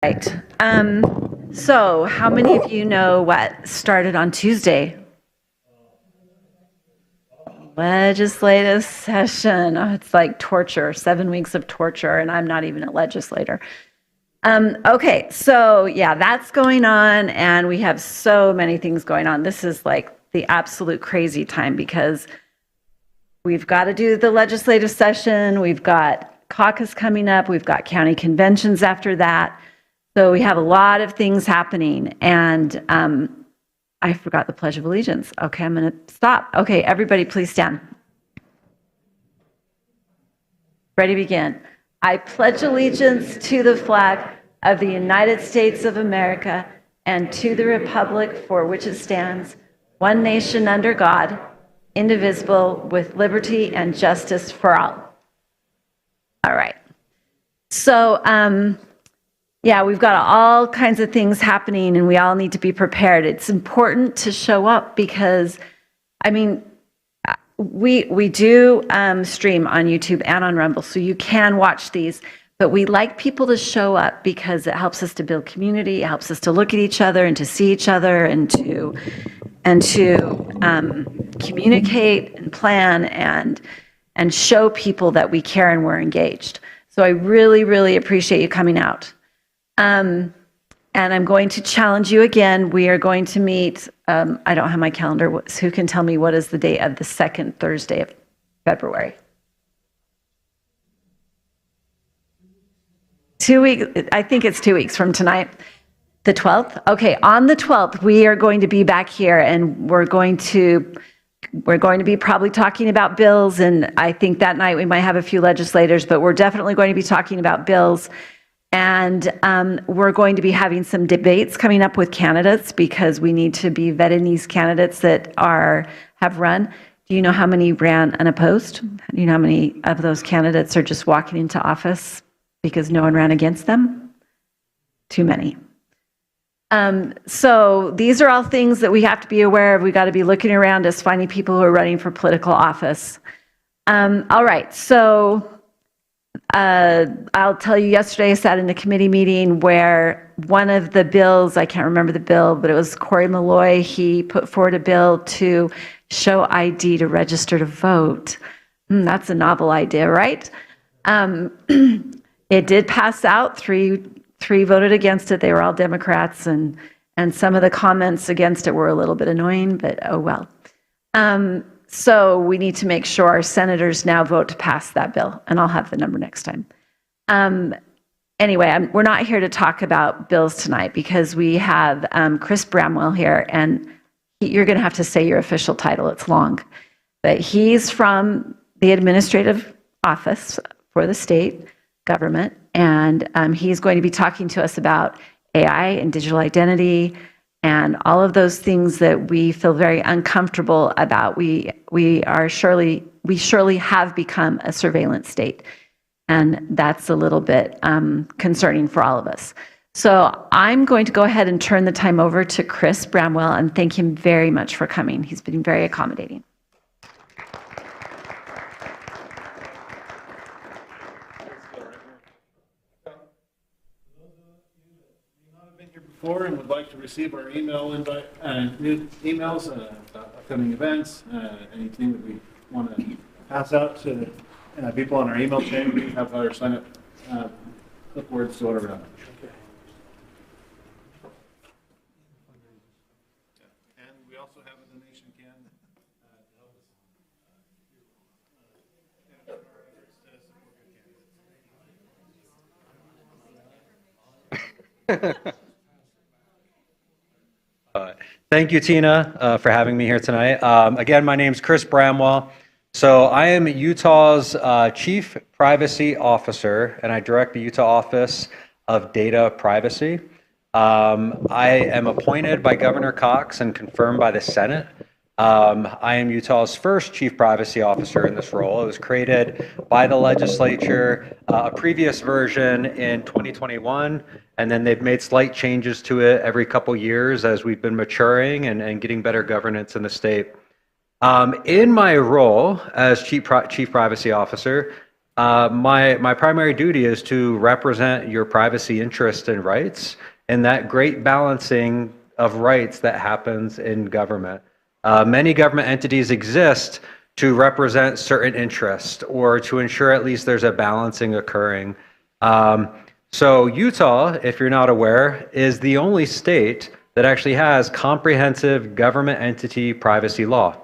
Right. So how many of you know what started on Tuesday? Legislative session. Oh, it's like torture, 7 weeks of torture, and I'm not even a legislator. Okay, so yeah, that's going on, and we have so many things going on. This is like the absolute crazy time because we've got to do the legislative session, we've got caucus coming up, we've got county conventions after that. So we have a lot of things happening, and I forgot the Pledge of Allegiance. Okay, I'm going to stop. Okay, everybody please stand. Ready, begin. I pledge allegiance to the flag of the United States of America and to the republic for which it stands, one nation under God, indivisible, with liberty and justice for all. All right. So, yeah, we've got all kinds of things happening and we all need to be prepared. It's important to show up because, I mean, we do stream on YouTube and on Rumble, so you can watch these, but we like people to show up because it helps us to build community, it helps us to look at each other and to see each other and to communicate and plan and show people that we care and we're engaged. So I really, really appreciate you coming out. And I'm going to challenge you again. We are going to meet, I don't have my calendar. Who can tell me what is the date of the second Thursday of February? 2 weeks, I think it's 2 weeks from tonight. The 12th? Okay, on the 12th, we are going to be back here and we're going to be probably talking about bills. And I think that night we might have a few legislators, but we're definitely going to be talking about bills. And we're going to be having some debates coming up with candidates because we need to be vetting these candidates that have run. Do you know how many ran unopposed? Do you know how many of those candidates are just walking into office because no one ran against them? Too many. So these are all things that we have to be aware of. We got to be looking around us, finding people who are running for political office. All right, so I'll tell you, yesterday I sat in a committee meeting where one of the bills, I can't remember the bill, but it was Corey Malloy, he put forward a bill to show ID to register to vote. That's a novel idea, right? It did pass out. Three voted against it. They were all Democrats, and some of the comments against it were a little bit annoying, but oh well. So we need to make sure our senators now vote to pass that bill, and I'll have the number next time. Anyway, we're not here to talk about bills tonight because we have Chris Bramwell here, and you're going to have to say your official title. It's long, but he's from the administrative office for the state government, and he's going to be talking to us about AI and digital identity and all of those things that we feel very uncomfortable about. We surely have become a surveillance state, and that's a little bit concerning for all of us. So I'm going to go ahead and turn the time over to Chris Bramwell and thank him very much for coming. He's been very accommodating. And would like to receive our email invite, new emails, upcoming events, anything that we want to pass out to people on our email chain. We have our sign up clipboards to whatever. Okay. And we also have a donation can to help us in our efforts to support good candidates. Thank you, Tina, for having me here tonight. Again, my name's Chris Bramwell. So I am Utah's Chief Privacy Officer, and I direct the Utah Office of Data Privacy. I am appointed by Governor Cox and confirmed by the Senate. I am Utah's first Chief Privacy Officer in this role. It was created by the legislature, a previous version in 2021, and then they've made slight changes to it every couple years as we've been maturing and getting better governance in the state. In my role as Chief Privacy Officer, My primary duty is to represent your privacy interests and rights and that great balancing of rights that happens in government. Many government entities exist to represent certain interests or to ensure at least there's a balancing occurring. So Utah, if you're not aware, is the only state that actually has comprehensive government entity privacy law.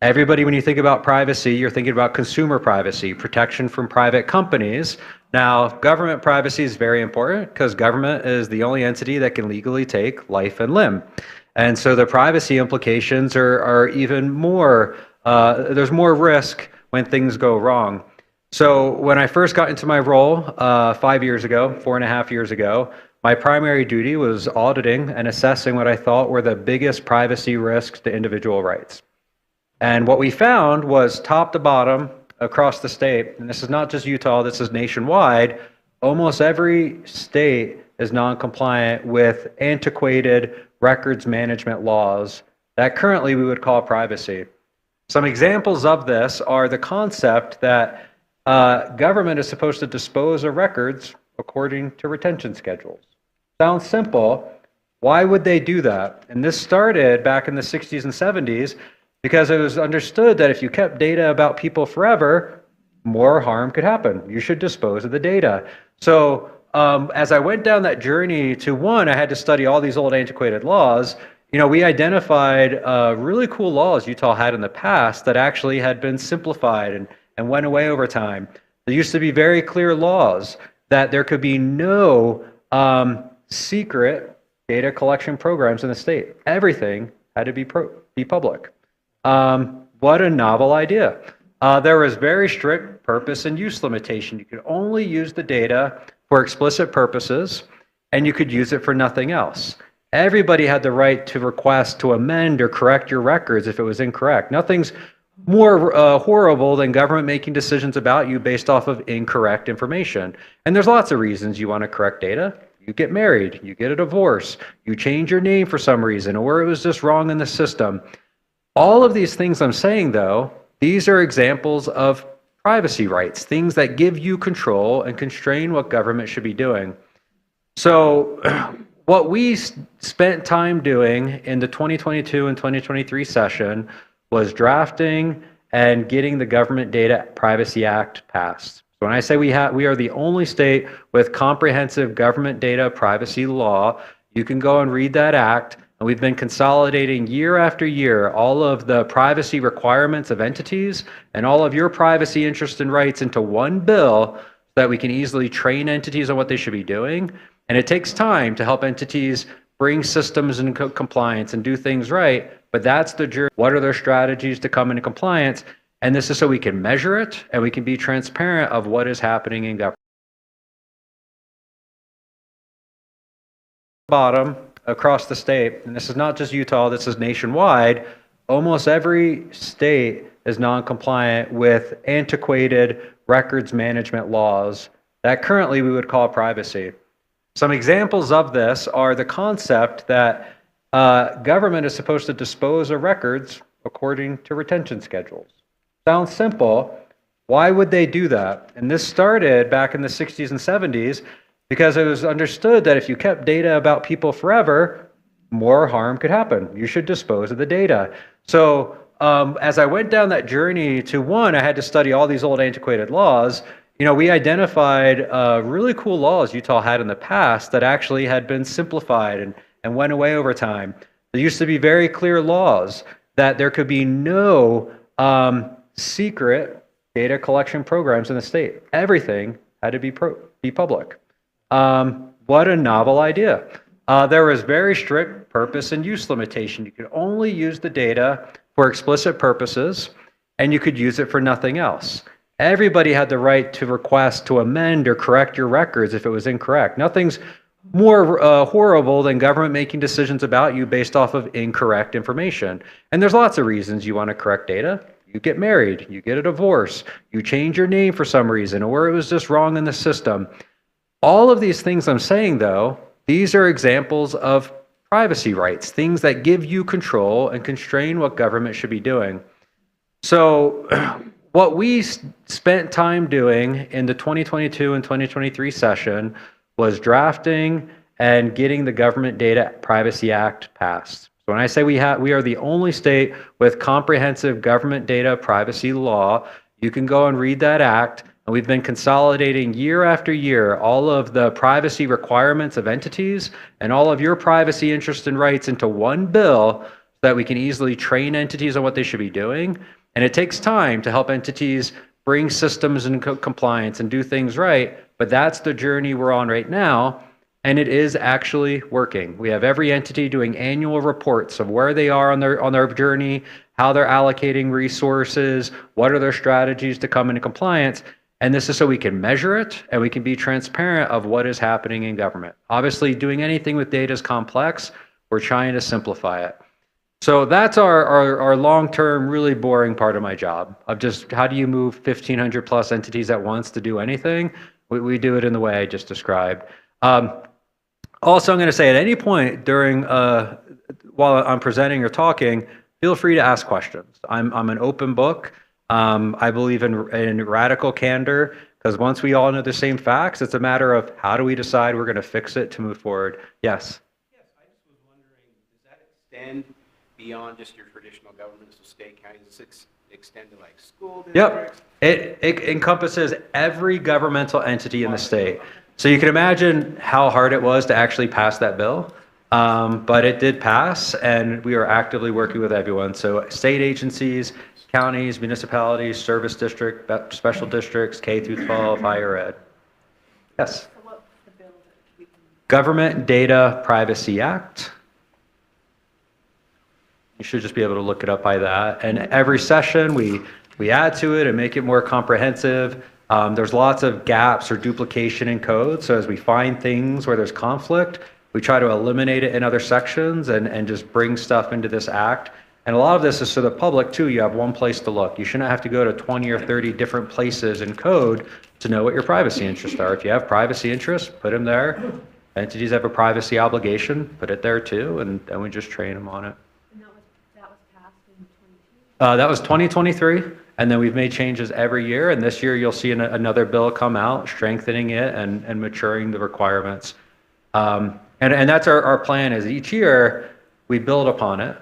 Everybody, when you think about privacy, you're thinking about consumer privacy, protection from private companies. Now, government privacy is very important because government is the only entity that can legally take life and limb. And so the privacy implications are even more, there's more risk when things go wrong. So when I first got into my role 5 years ago, 4.5 years ago, my primary duty was auditing and assessing what I thought were the biggest privacy risks to individual rights. And what we found was top to bottom across the state, and this is not just Utah, this is nationwide, almost every state is non-compliant with antiquated records management laws that currently we would call privacy. Some examples of this are the concept that government is supposed to dispose of records according to retention schedules. Sounds simple. Why would they do that? And this started back in the 60s and 70s because it was understood that if you kept data about people forever, more harm could happen. You should dispose of the data. So as I went down that journey I had to study all these old antiquated laws. We identified really cool laws Utah had in the past that actually had been simplified and went away over time. There used to be very clear laws that there could be no secret data collection programs in the state. Everything had to be public. What a novel idea. There was very strict purpose and use limitation. You could only use the data for explicit purposes, and you could use it for nothing else. Everybody had the right to request to amend or correct your records if it was incorrect. Nothing's more horrible than government making decisions about you based off of incorrect information. And there's lots of reasons you want to correct data. You get married, you get a divorce, you change your name for some reason, or it was just wrong in the system. All of these things I'm saying, though, these are examples of privacy rights, things that give you control and constrain what government should be doing. So what we spent time doing in the 2022 and 2023 session was drafting and getting the Government Data Privacy Act passed. So when I say we are the only state with comprehensive government data privacy law, you can go and read that act. And we've been consolidating year after year all of the privacy requirements of entities and all of your privacy interests and rights into one bill so that we can easily train entities on what they should be doing. And it takes time to help entities bring systems into compliance and do things right. But that's the journey. What are their strategies to come into compliance? And this is so we can measure it and we can be transparent of what is happening in government. Bottom across the state, and this is not just Utah, this is nationwide, almost every state is non-compliant with antiquated records management laws that currently we would call privacy. Some examples of this are the concept that government is supposed to dispose of records according to retention schedules. Sounds simple. Why would they do that? And this started back in the 60s and 70s because it was understood that if you kept data about people forever, more harm could happen. You should dispose of the data. So as I went down that journey I had to study all these old antiquated laws. We identified really cool laws Utah had in the past that actually had been simplified and went away over time. There used to be very clear laws that there could be no secret data collection programs in the state. Everything had to be public. What a novel idea. There was very strict purpose and use limitation. You could only use the data for explicit purposes, and you could use it for nothing else. Everybody had the right to request to amend or correct your records if it was incorrect. Nothing's more horrible than government making decisions about you based off of incorrect information. And there's lots of reasons you want to correct data. You get married, you get a divorce, you change your name for some reason, or it was just wrong in the system. All of these things I'm saying, though, these are examples of privacy rights, things that give you control and constrain what government should be doing. So what we spent time doing in the 2022 and 2023 session was drafting and getting the Government Data Privacy Act passed. So when I say we are the only state with comprehensive government data privacy law, you can go and read that act. And we've been consolidating year after year all of the privacy requirements of entities and all of your privacy interests and rights into one bill so that we can easily train entities on what they should be doing. And it takes time to help entities bring systems in compliance and do things right. But that's the journey we're on right now. And it is actually working. We have every entity doing annual reports of where they are on their journey, how they're allocating resources, what are their strategies to come into compliance. And this is so we can measure it and we can be transparent of what is happening in government. Obviously, doing anything with data is complex. We're trying to simplify it. So that's our long-term, really boring part of my job of just how do you move 1,500 plus entities at once to do anything? We do it in the way I just described. Also, I'm going to say at any point during, while I'm presenting or talking, feel free to ask questions. I'm an open book. I believe in radical candor because once we all know the same facts, it's a matter of how do we decide we're going to fix it to move forward. Yes? Yes, I just was wondering, does that extend beyond just your traditional governments, so state, counties? Does it extend to like school districts? Yep. It encompasses every governmental entity in the state. So you can imagine how hard it was to actually pass that bill. But it did pass, and we are actively working with everyone. So state agencies, counties, municipalities, service district, special districts, K through 12, higher ed. Yes? So what's the bill that we can... Government Data Privacy Act. You should just be able to look it up by that. And every session, we add to it and make it more comprehensive. There's lots of gaps or duplication in code. So as we find things where there's conflict, we try to eliminate it in other sections and just bring stuff into this act. And a lot of this is so the public too, you have one place to look. You shouldn't have to go to 20 or 30 different places in code to know what your privacy interests are. If you have privacy interests, put them there. Entities have a privacy obligation, put it there too, and then we just train them on it. And that was passed in 22? That was 2023, and then we've made changes every year, and this year you'll see another bill come out, strengthening it and maturing the requirements. And that's our plan is each year we build upon it,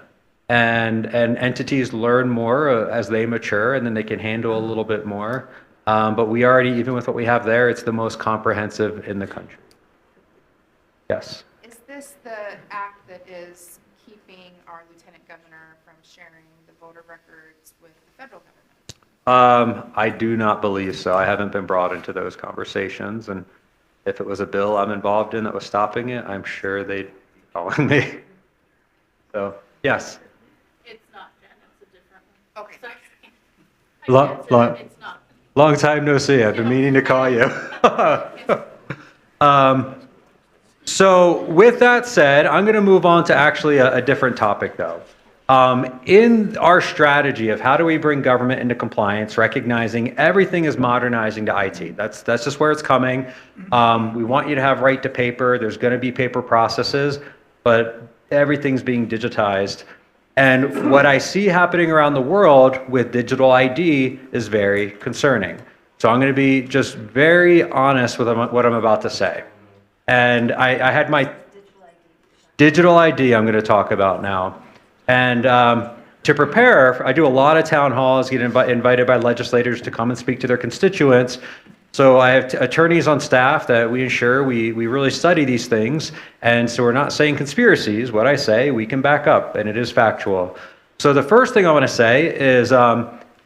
and entities learn more as they mature, and then they can handle a little bit more. But we already, even with what we have there, it's the most comprehensive in the country. Yes. Is this the act that is keeping our lieutenant governor from sharing the voter records with the federal government? I do not believe so. I haven't been brought into those conversations, and if it was a bill I'm involved in that was stopping it, I'm sure they'd be calling me. So, yes. It's not, Jen, it's a different one. Okay. Long, It's not. long time no see. I've been meaning to call you. So with that said, I'm going to move on to actually a different topic though. In our strategy of how do we bring government into compliance, recognizing everything is modernizing to IT. That's just where it's coming. We want you to have right to paper. There's going to be paper processes, but everything's being digitized. And what I see happening around the world with digital ID is very concerning. So I'm going to be just very honest with what I'm about to say. And I had my digital ID I'm going to talk about now. And to prepare, I do a lot of town halls, get invited by legislators to come and speak to their constituents. So I have attorneys on staff that we ensure we really study these things. And so we're not saying conspiracies. What I say, we can back up, and it is factual. So the first thing I want to say is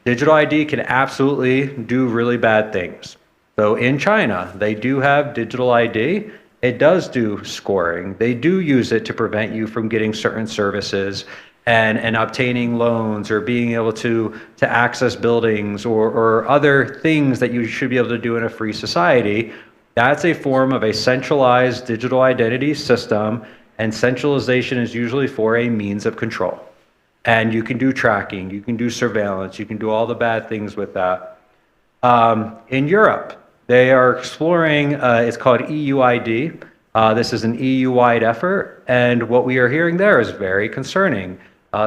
digital ID can absolutely do really bad things. So in China, they do have digital ID. It does do scoring. They do use it to prevent you from getting certain services and obtaining loans or being able to access buildings or other things that you should be able to do in a free society. That's a form of a centralized digital identity system, and centralization is usually for a means of control. And you can do tracking, you can do surveillance, you can do all the bad things with that. In Europe, they are exploring, it's called EUID. This is an EU-wide effort, and what we are hearing there is very concerning.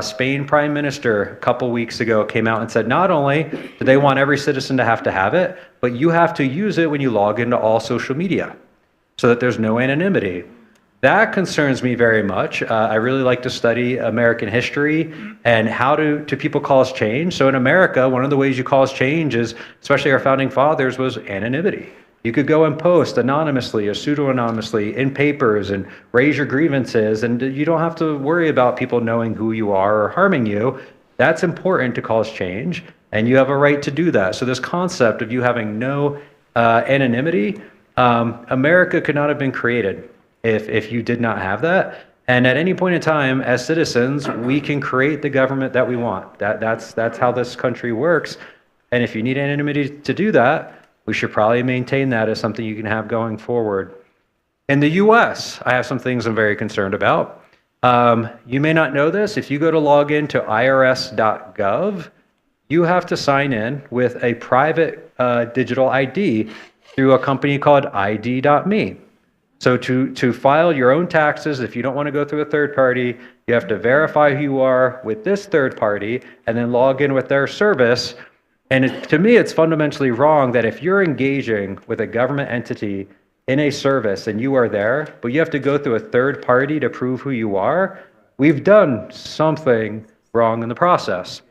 Spain Prime Minister a couple weeks ago came out and said not only do they want every citizen to have it, but you have to use it when you log into all social media so that there's no anonymity. That concerns me very much. I really like to study American history and how do people cause change. So in America, one of the ways you cause change is, especially our founding fathers, was anonymity. You could go and post anonymously or pseudo-anonymously in papers and raise your grievances, and you don't have to worry about people knowing who you are or harming you. That's important to cause change, and you have a right to do that. So this concept of you having no anonymity, America could not have been created if you did not have that. And at any point in time, as citizens, we can create the government that we want. That's how this country works. And if you need anonymity to do that, we should probably maintain that as something you can have going forward. In the US, I have some things I'm very concerned about. You may not know this. If you go to log in to irs.gov, you have to sign in with a private digital ID through a company called ID.me. So to file your own taxes, if you don't want to go through a third party, you have to verify who you are with this third party and then log in with their service. And to me, it's fundamentally wrong that if you're engaging with a government entity in a service and you are there, but you have to go through a third party to prove who you are, we've done something wrong in the process.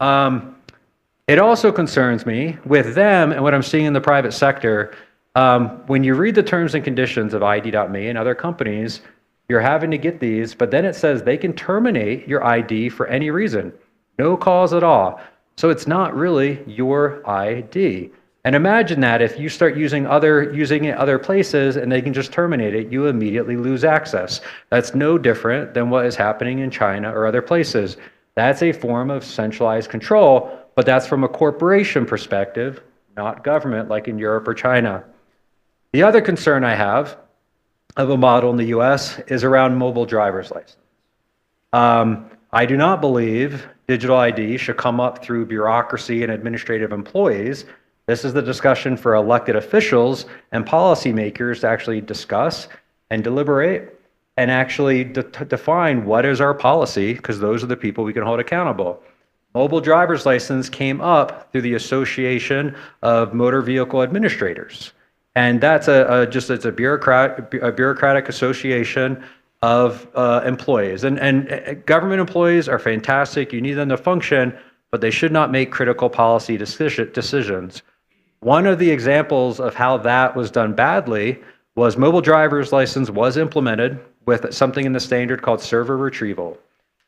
It also concerns me with them and what I'm seeing in the private sector. When you read the terms and conditions of ID.me and other companies, you're having to get these, but then it says they can terminate your ID for any reason, no cause at all. So it's not really your ID. And imagine that if you start using it other places and they can just terminate it, you immediately lose access. That's no different than what is happening in China or other places. That's a form of centralized control, but that's from a corporation perspective, not government like in Europe or China. The other concern I have of a model in the US is around mobile driver's license. I do not believe digital ID should come up through bureaucracy and administrative employees. This is the discussion for elected officials and policymakers to actually discuss and deliberate and actually define what is our policy, because those are the people we can hold accountable. Mobile driver's license came up through the Association of Motor Vehicle Administrators. And that's it's a bureaucratic association of employees. And government employees are fantastic. You need them to function, but they should not make critical policy decisions. One of the examples of how that was done badly was mobile driver's license was implemented with something in the standard called server retrieval.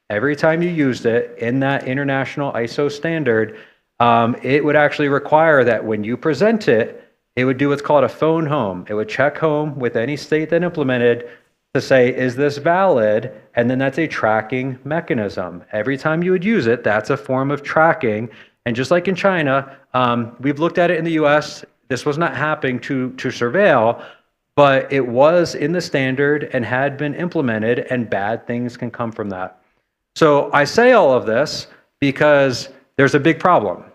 Every time you used it in that international ISO standard, it would actually require that when you present it, it would do what's called a phone home. It would check home with any state that implemented to say, is this valid? And then that's a tracking mechanism. Every time you would use it, that's a form of tracking. And just like in China, we've looked at it in the US. This was not happening to surveil, but it was in the standard and had been implemented, and bad things can come from that. So I say all of this because there's a big problem.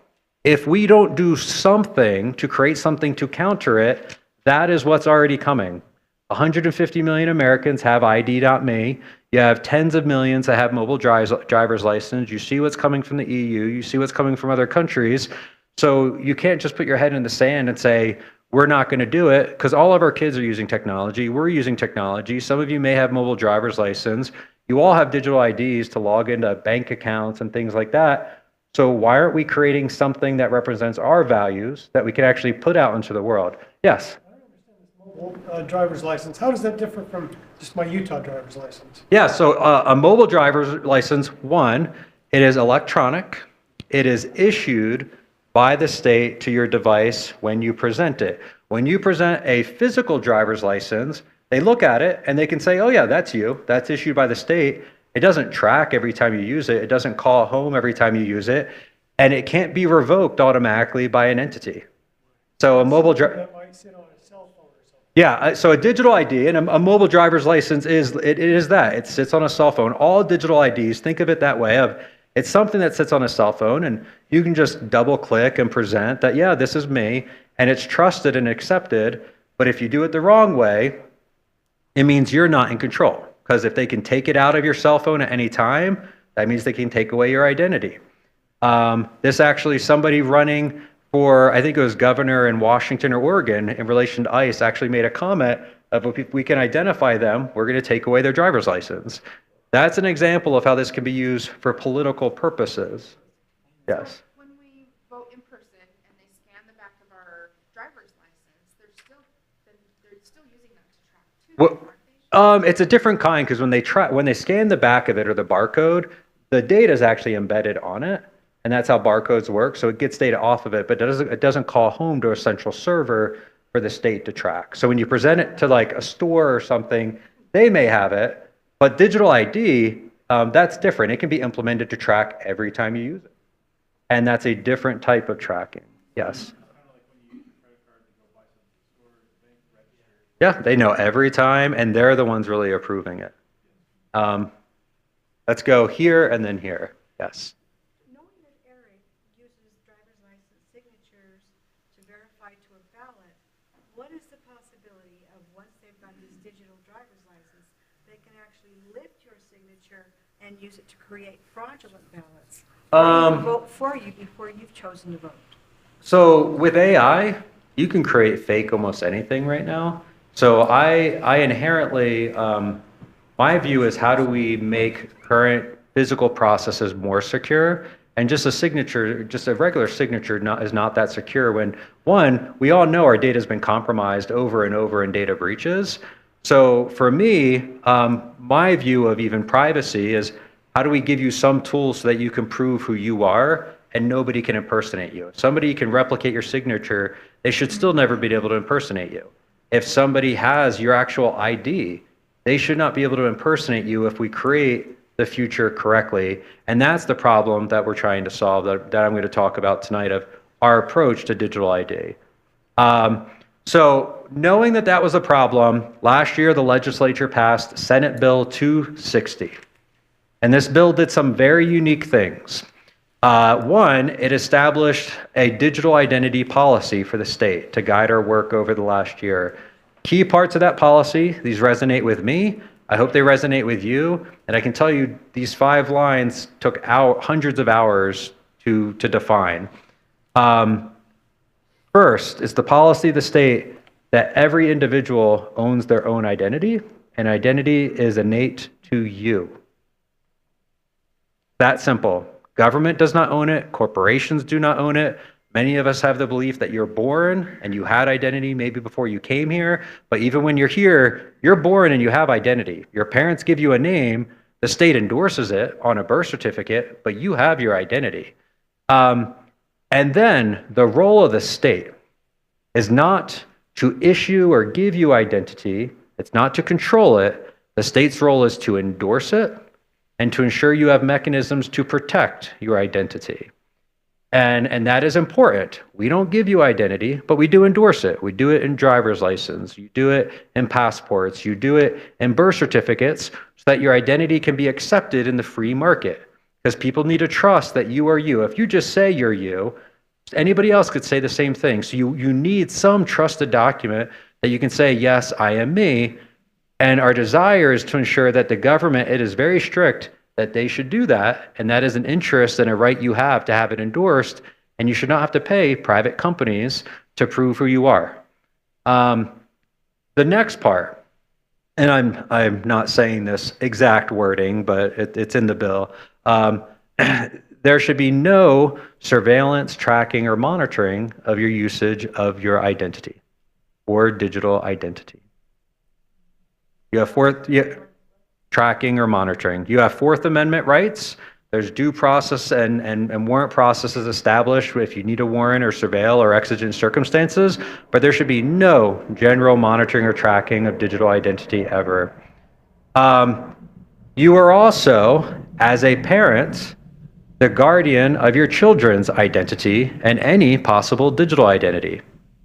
If we don't do something to create something to counter it, that is what's already coming. 150 million Americans have ID.me. You have tens of millions that have mobile driver's license. You see what's coming from the EU. You see what's coming from other countries. So you can't just put your head in the sand and say, we're not going to do it, because all of our kids are using technology. We're using technology. Some of you may have mobile driver's license. You all have digital IDs to log into bank accounts and things like that. So why aren't we creating something that represents our values that we can actually put out into the world? Yes? I don't understand this mobile driver's license. How does that differ from just my Utah driver's license? Yeah, so a mobile driver's license, one, it is electronic. It is issued by the state to your device when you present it. When you present a physical driver's license, they look at it and they can say, oh yeah, that's you. That's issued by the state. It doesn't track every time you use it. It doesn't call home every time you use it. And it can't be revoked automatically by an entity. So a mobile That might sit on a cell phone or something. Yeah, so a digital ID and a mobile driver's license is that. It sits on a cell phone. All digital IDs, think of it that way. It's something that sits on a cell phone, and you can just double click and present that, yeah, this is me, and it's trusted and accepted. But if you do it the wrong way, it means you're not in control. Because if they can take it out of your cell phone at any time, That means they can take away your identity. This actually, somebody running for, I think it was governor in Washington or Oregon in relation to ICE actually made a comment of if we can identify them, we're going to take away their driver's license. That's an example of how this can be used for political purposes. Yes. When we vote in person and they scan the back of our driver's license, they're still using that to track too, Well, aren't they? it's a different kind because when they scan the back of it or the barcode, the data is actually embedded on it, and that's how barcodes work. So it gets data off of it, but it doesn't call home to a central server for the state to track. So when you present it to like a store or something, they may have it, but digital ID, that's different. It can be implemented to track every time you use it, and that's a different type of tracking. Yes. Yeah, they know every time, and they're the ones really approving it. Let's go here and then here. Yes. Knowing that Eric uses driver's license signatures to verify to a ballot, what is the possibility of once they've got this digital driver's license, they can actually lift your signature and use it to create fraudulent ballots? Or even vote for you before you've chosen to vote. So with AI, you can create fake almost anything right now. So I inherently, my view is how do we make current physical processes more secure? And just a signature, just a regular signature is not that secure when, one, we all know our data has been compromised over and over in data breaches. So for me, my view of even privacy is how do we give you some tools so that you can prove who you are and nobody can impersonate you? If somebody can replicate your signature, they should still never be able to impersonate you. If somebody has your actual ID, they should not be able to impersonate you if we create the future correctly. And that's the problem that we're trying to solve that I'm going to talk about tonight of our approach to digital ID. So knowing that that was a problem, last year the legislature passed Senate Bill 260. And this bill did some very unique things. One, it established a digital identity policy for the state to guide our work over the last year. Key parts of that policy, these resonate with me. I hope they resonate with you. And I can tell you these 5 lines took hundreds of hours to define. First, it's the policy of the state that every individual owns their own identity, and identity is innate to you. That simple. Government does not own it. Corporations do not own it. Many of us have the belief that you're born and you had identity maybe before you came here. But even when you're here, you're born and you have identity. Your parents give you a name. The state endorses it on a birth certificate, but you have your identity. And then the role of the state is not to issue or give you identity. It's not to control it. The state's role is to endorse it and to ensure you have mechanisms to protect your identity. And that is important. We don't give you identity, but we do endorse it. We do it in driver's license. You do it in passports. You do it in birth certificates so that your identity can be accepted in the free market. Because people need to trust that you are you. If you just say you're you, anybody else could say the same thing. So you need some trusted document that you can say, yes, I am me. And our desire is to ensure that the government, it is very strict, that they should do that, and that is an interest and a right you have to have it endorsed, and you should not have to pay private companies to prove who you are. The next part, and I'm not saying this exact wording, but it's in the bill. There should be no surveillance, tracking, or monitoring of your usage of your identity or digital identity. You have tracking or monitoring. You have Fourth Amendment rights. There's due process and warrant processes established if you need a warrant or surveil or exigent circumstances, but there should be no general monitoring or tracking of digital identity ever. You are also, as a parent, the guardian of your children's identity and any possible digital identity.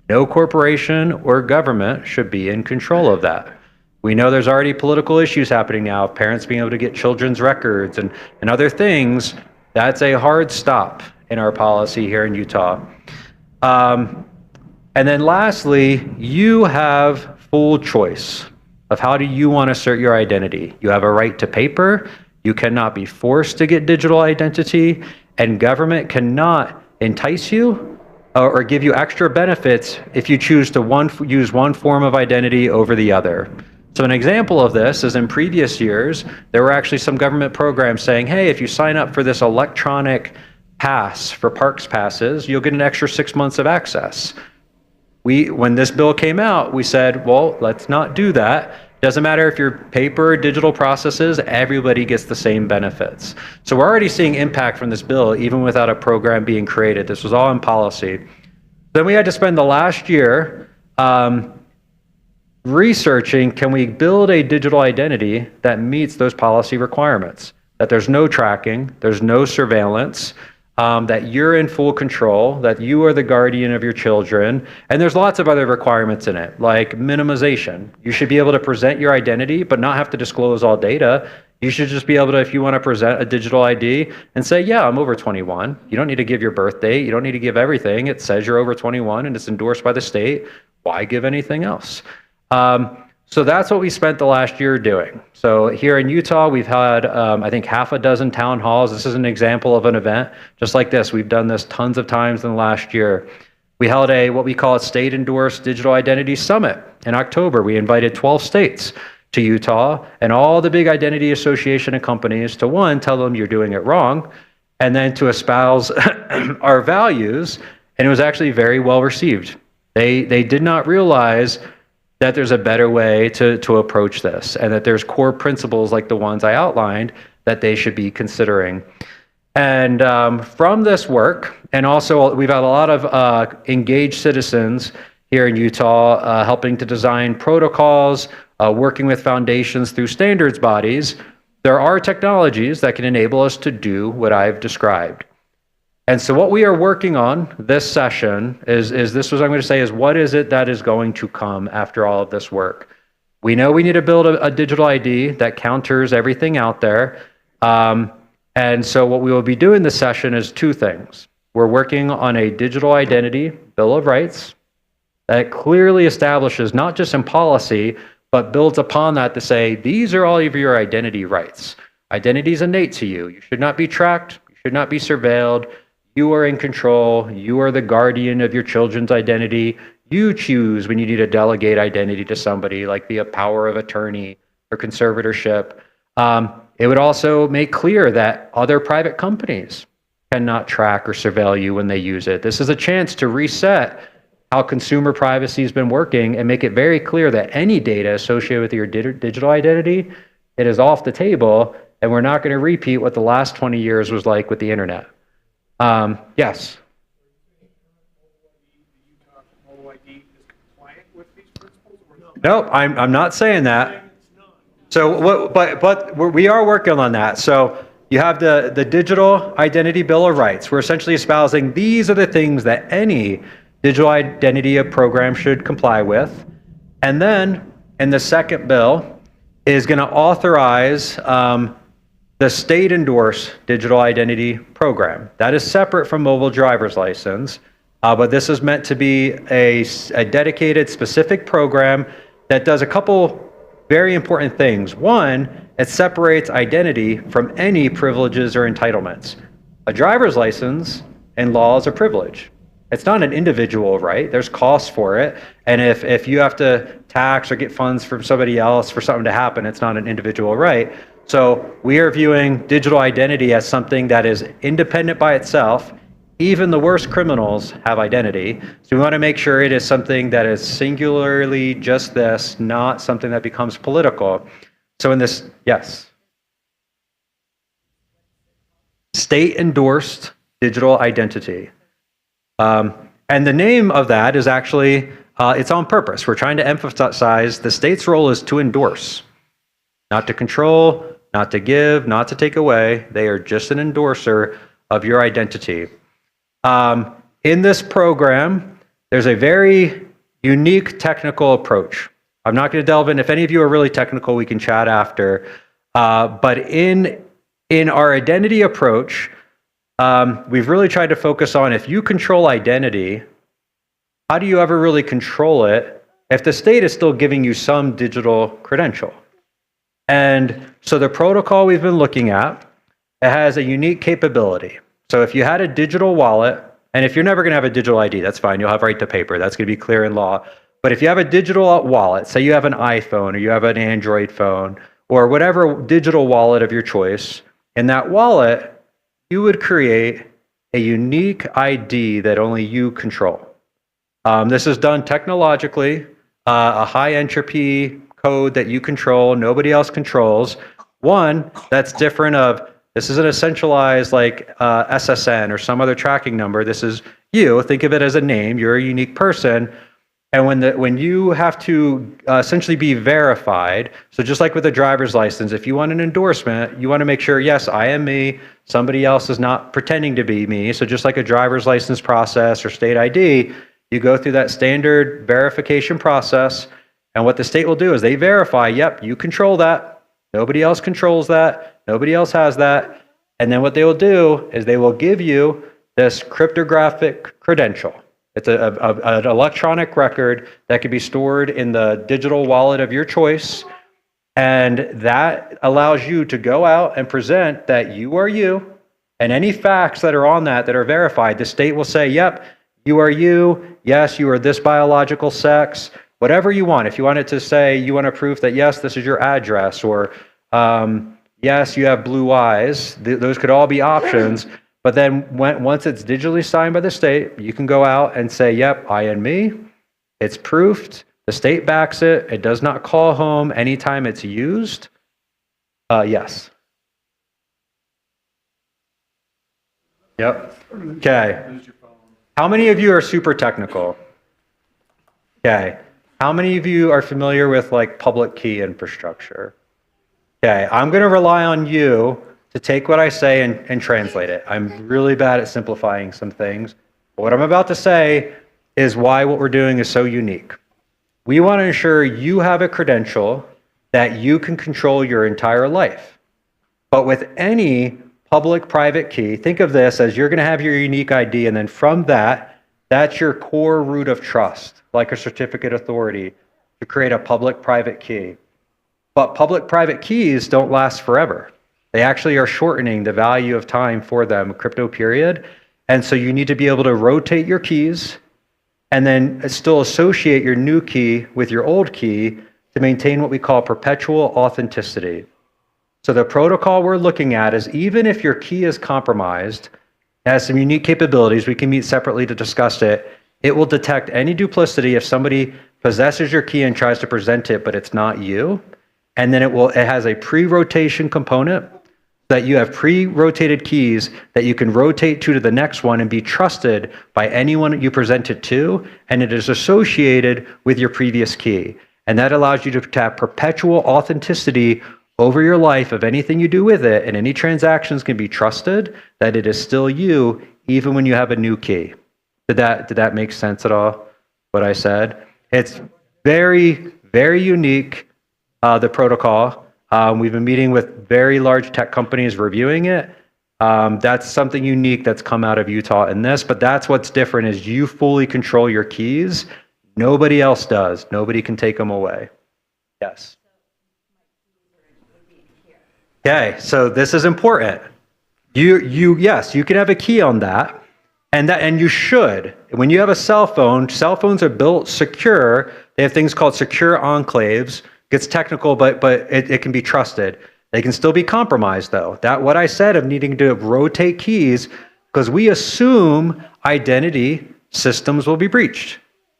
No corporation or government should be in control of that. We know there's already political issues happening now, parents being able to get children's records and other things. That's a hard stop in our policy here in Utah. And then lastly, you have full choice of how do you want to assert your identity. You have a right to paper, You cannot be forced to get digital identity, and government cannot entice you or give you extra benefits if you choose to use one form of identity over the other. So an example of this is in previous years, there were actually some government programs saying, hey, if you sign up for this electronic pass for parks passes, you'll get an extra 6 months of access. When this bill came out, we said, well, let's not do that. Doesn't matter if you're paper or digital processes, everybody gets the same benefits. So we're already seeing impact from this bill, even without a program being created. This was all in policy. Then we had to spend the last year researching, can we build a digital identity that meets those policy requirements? That there's no tracking, there's no surveillance, that you're in full control, that you are the guardian of your children, and there's lots of other requirements in it, like minimization. You should be able to present your identity, but not have to disclose all data. You should just be able to, if you want to present a digital ID and say, yeah, I'm over 21. You don't need to give your birth date. You don't need to give everything. It says you're over 21 and it's endorsed by the state. Why give anything else? So that's what we spent the last year doing. So here in Utah, we've had, I think, half a dozen town halls. This is an example of an event just like this. We've done this tons of times in the last year. We held what we call a state-endorsed digital identity summit in October. We invited 12 states to Utah and all the big identity association and companies to, one, tell them you're doing it wrong, and then to espouse our values. And it was actually very well received. They did not realize that there's a better way to approach this, and that there's core principles like the ones I outlined that they should be considering. And from this work, and also we've had a lot of engaged citizens here in Utah helping to design protocols, working with foundations through standards bodies, there are technologies that can enable us to do what I've described. And so what we are working on this session is this was I'm going to say is what is it that is going to come after all of this work? We know we need to build a digital ID that counters everything out there. And so what we will be doing this session is two things. We're working on a digital identity Bill of Rights that clearly establishes, not just in policy, but builds upon that to say, these are all of your identity rights. Identity is innate to you. You should not be tracked. You should not be surveilled. You are in control. You are the guardian of your children's identity. You choose when you need to delegate identity to somebody, like via power of attorney or conservatorship. It would also make clear that other private companies cannot track or surveil you when they use it. This is a chance to reset how consumer privacy has been working and make it very clear that any data associated with your digital identity, it is off the table, and we're not going to repeat what the last 20 years was like with the internet. Yes? No, I'm not saying that. So, but we are working on that. So you have the Digital Identity Bill of Rights. We're essentially espousing these are the things that any digital identity program should comply with. And then in the second bill is going to authorize the state-endorsed digital identity program. That is separate from mobile driver's license, but this is meant to be a dedicated, specific program that does a couple very important things. One, it separates identity from any privileges or entitlements. A driver's license and law is a privilege. It's not an individual right. There's costs for it. And if you have to tax or get funds from somebody else for something to happen, it's not an individual right. So we are viewing digital identity as something that is independent by itself. Even the worst criminals have identity. So we want to make sure it is something that is singularly just this, not something that becomes political. So in this, yes. State-endorsed digital identity. And the name of that is actually, it's on purpose. We're trying to emphasize the state's role is to endorse, not to control, not to give, not to take away. They are just an endorser of your identity. In this program, there's a very unique technical approach. I'm not going to delve in. If any of you are really technical, we can chat after. But in our identity approach, we've really tried to focus on if you control identity, how do you ever really control it if the state is still giving you some digital credential? And so the protocol we've been looking at, it has a unique capability. So if you had a digital wallet, and if you're never going to have a digital ID, that's fine. You'll have right to paper. That's going to be clear in law. But if you have a digital wallet, say you have an iPhone or you have an Android phone or whatever digital wallet of your choice, in that wallet, you would create a unique ID that only you control. This is done technologically, a high entropy code that you control, nobody else controls. One that's different of, this isn't a centralized like SSN or some other tracking number. This is you. Think of it as a name. You're a unique person. And when you have to essentially be verified, so just like with a driver's license, if you want an endorsement, you want to make sure, yes, I am me. Somebody else is not pretending to be me. So just like a driver's license process or state ID, you go through that standard verification process. And what the state will do is they verify, yep, you control that. Nobody else controls that. Nobody else has that. And then what they will do is they will give you this cryptographic credential. It's an electronic record that can be stored in the digital wallet of your choice. And that allows you to go out and present that you are you. And any facts that are on that are verified, the state will say, yep, you are you. Yes, you are this biological sex. Whatever you want. If you want it to say, you want to prove that, yes, this is your address, or yes, you have blue eyes. Those could all be options. But then once it's digitally signed by the state, you can go out and say, yep, I and me. It's proofed. The state backs it. It does not call home anytime it's used. Yes. Yep. Okay. How many of you are super technical? Okay. How many of you are familiar with like public key infrastructure? Okay. I'm going to rely on you to take what I say and translate it. I'm really bad at simplifying some things. But what I'm about to say is why what we're doing is so unique. We want to ensure you have a credential that you can control your entire life. But with any public-private key, think of this as you're going to have your unique ID, and then from that, that's your core root of trust, like a certificate authority, to create a public-private key. But public-private keys don't last forever. They actually are shortening the value of time for them, crypto period. And so you need to be able to rotate your keys and then still associate your new key with your old key to maintain what we call perpetual authenticity. So the protocol we're looking at is even if your key is compromised, it has some unique capabilities. We can meet separately to discuss it. It will detect any duplicity if somebody possesses your key and tries to present it, but it's not you. And then it has a pre-rotation component that you have pre-rotated keys that you can rotate to the next one and be trusted by anyone you present it to, and it is associated with your previous key. And that allows you to have perpetual authenticity over your life of anything you do with it, and any transactions can be trusted that it is still you, even when you have a new key. Did that make sense at all, what I said? It's very, very unique, the protocol. We've been meeting with very large tech companies reviewing it. That's something unique that's come out of Utah in this, but that's what's different is you fully control your keys. Nobody else does. Nobody can take them away. Yes. Okay, so this is important. Yes, you can have a key on that, and you should. When you have a cell phone, cell phones are built secure. They have things called secure enclaves. Gets technical, but it can be trusted. They can still be compromised, though. That what I said of needing to rotate keys, because we assume identity systems will be breached.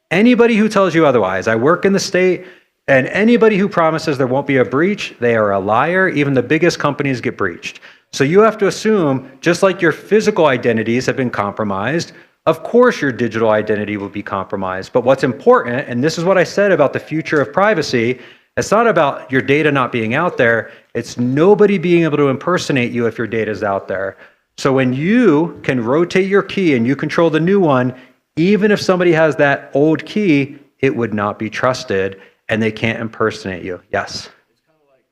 Anybody who tells you otherwise, I work in the state, and anybody who promises there won't be a breach, they are a liar. Even the biggest companies get breached. So you have to assume, just like your physical identities have been compromised, of course your digital identity will be compromised. But what's important, and this is what I said about the future of privacy, it's not about your data not being out there. It's nobody being able to impersonate you if your data is out there. So when you can rotate your key and you control the new one, even if somebody has that old key, it would not be trusted and they can't impersonate you. Yes? It's kind of like,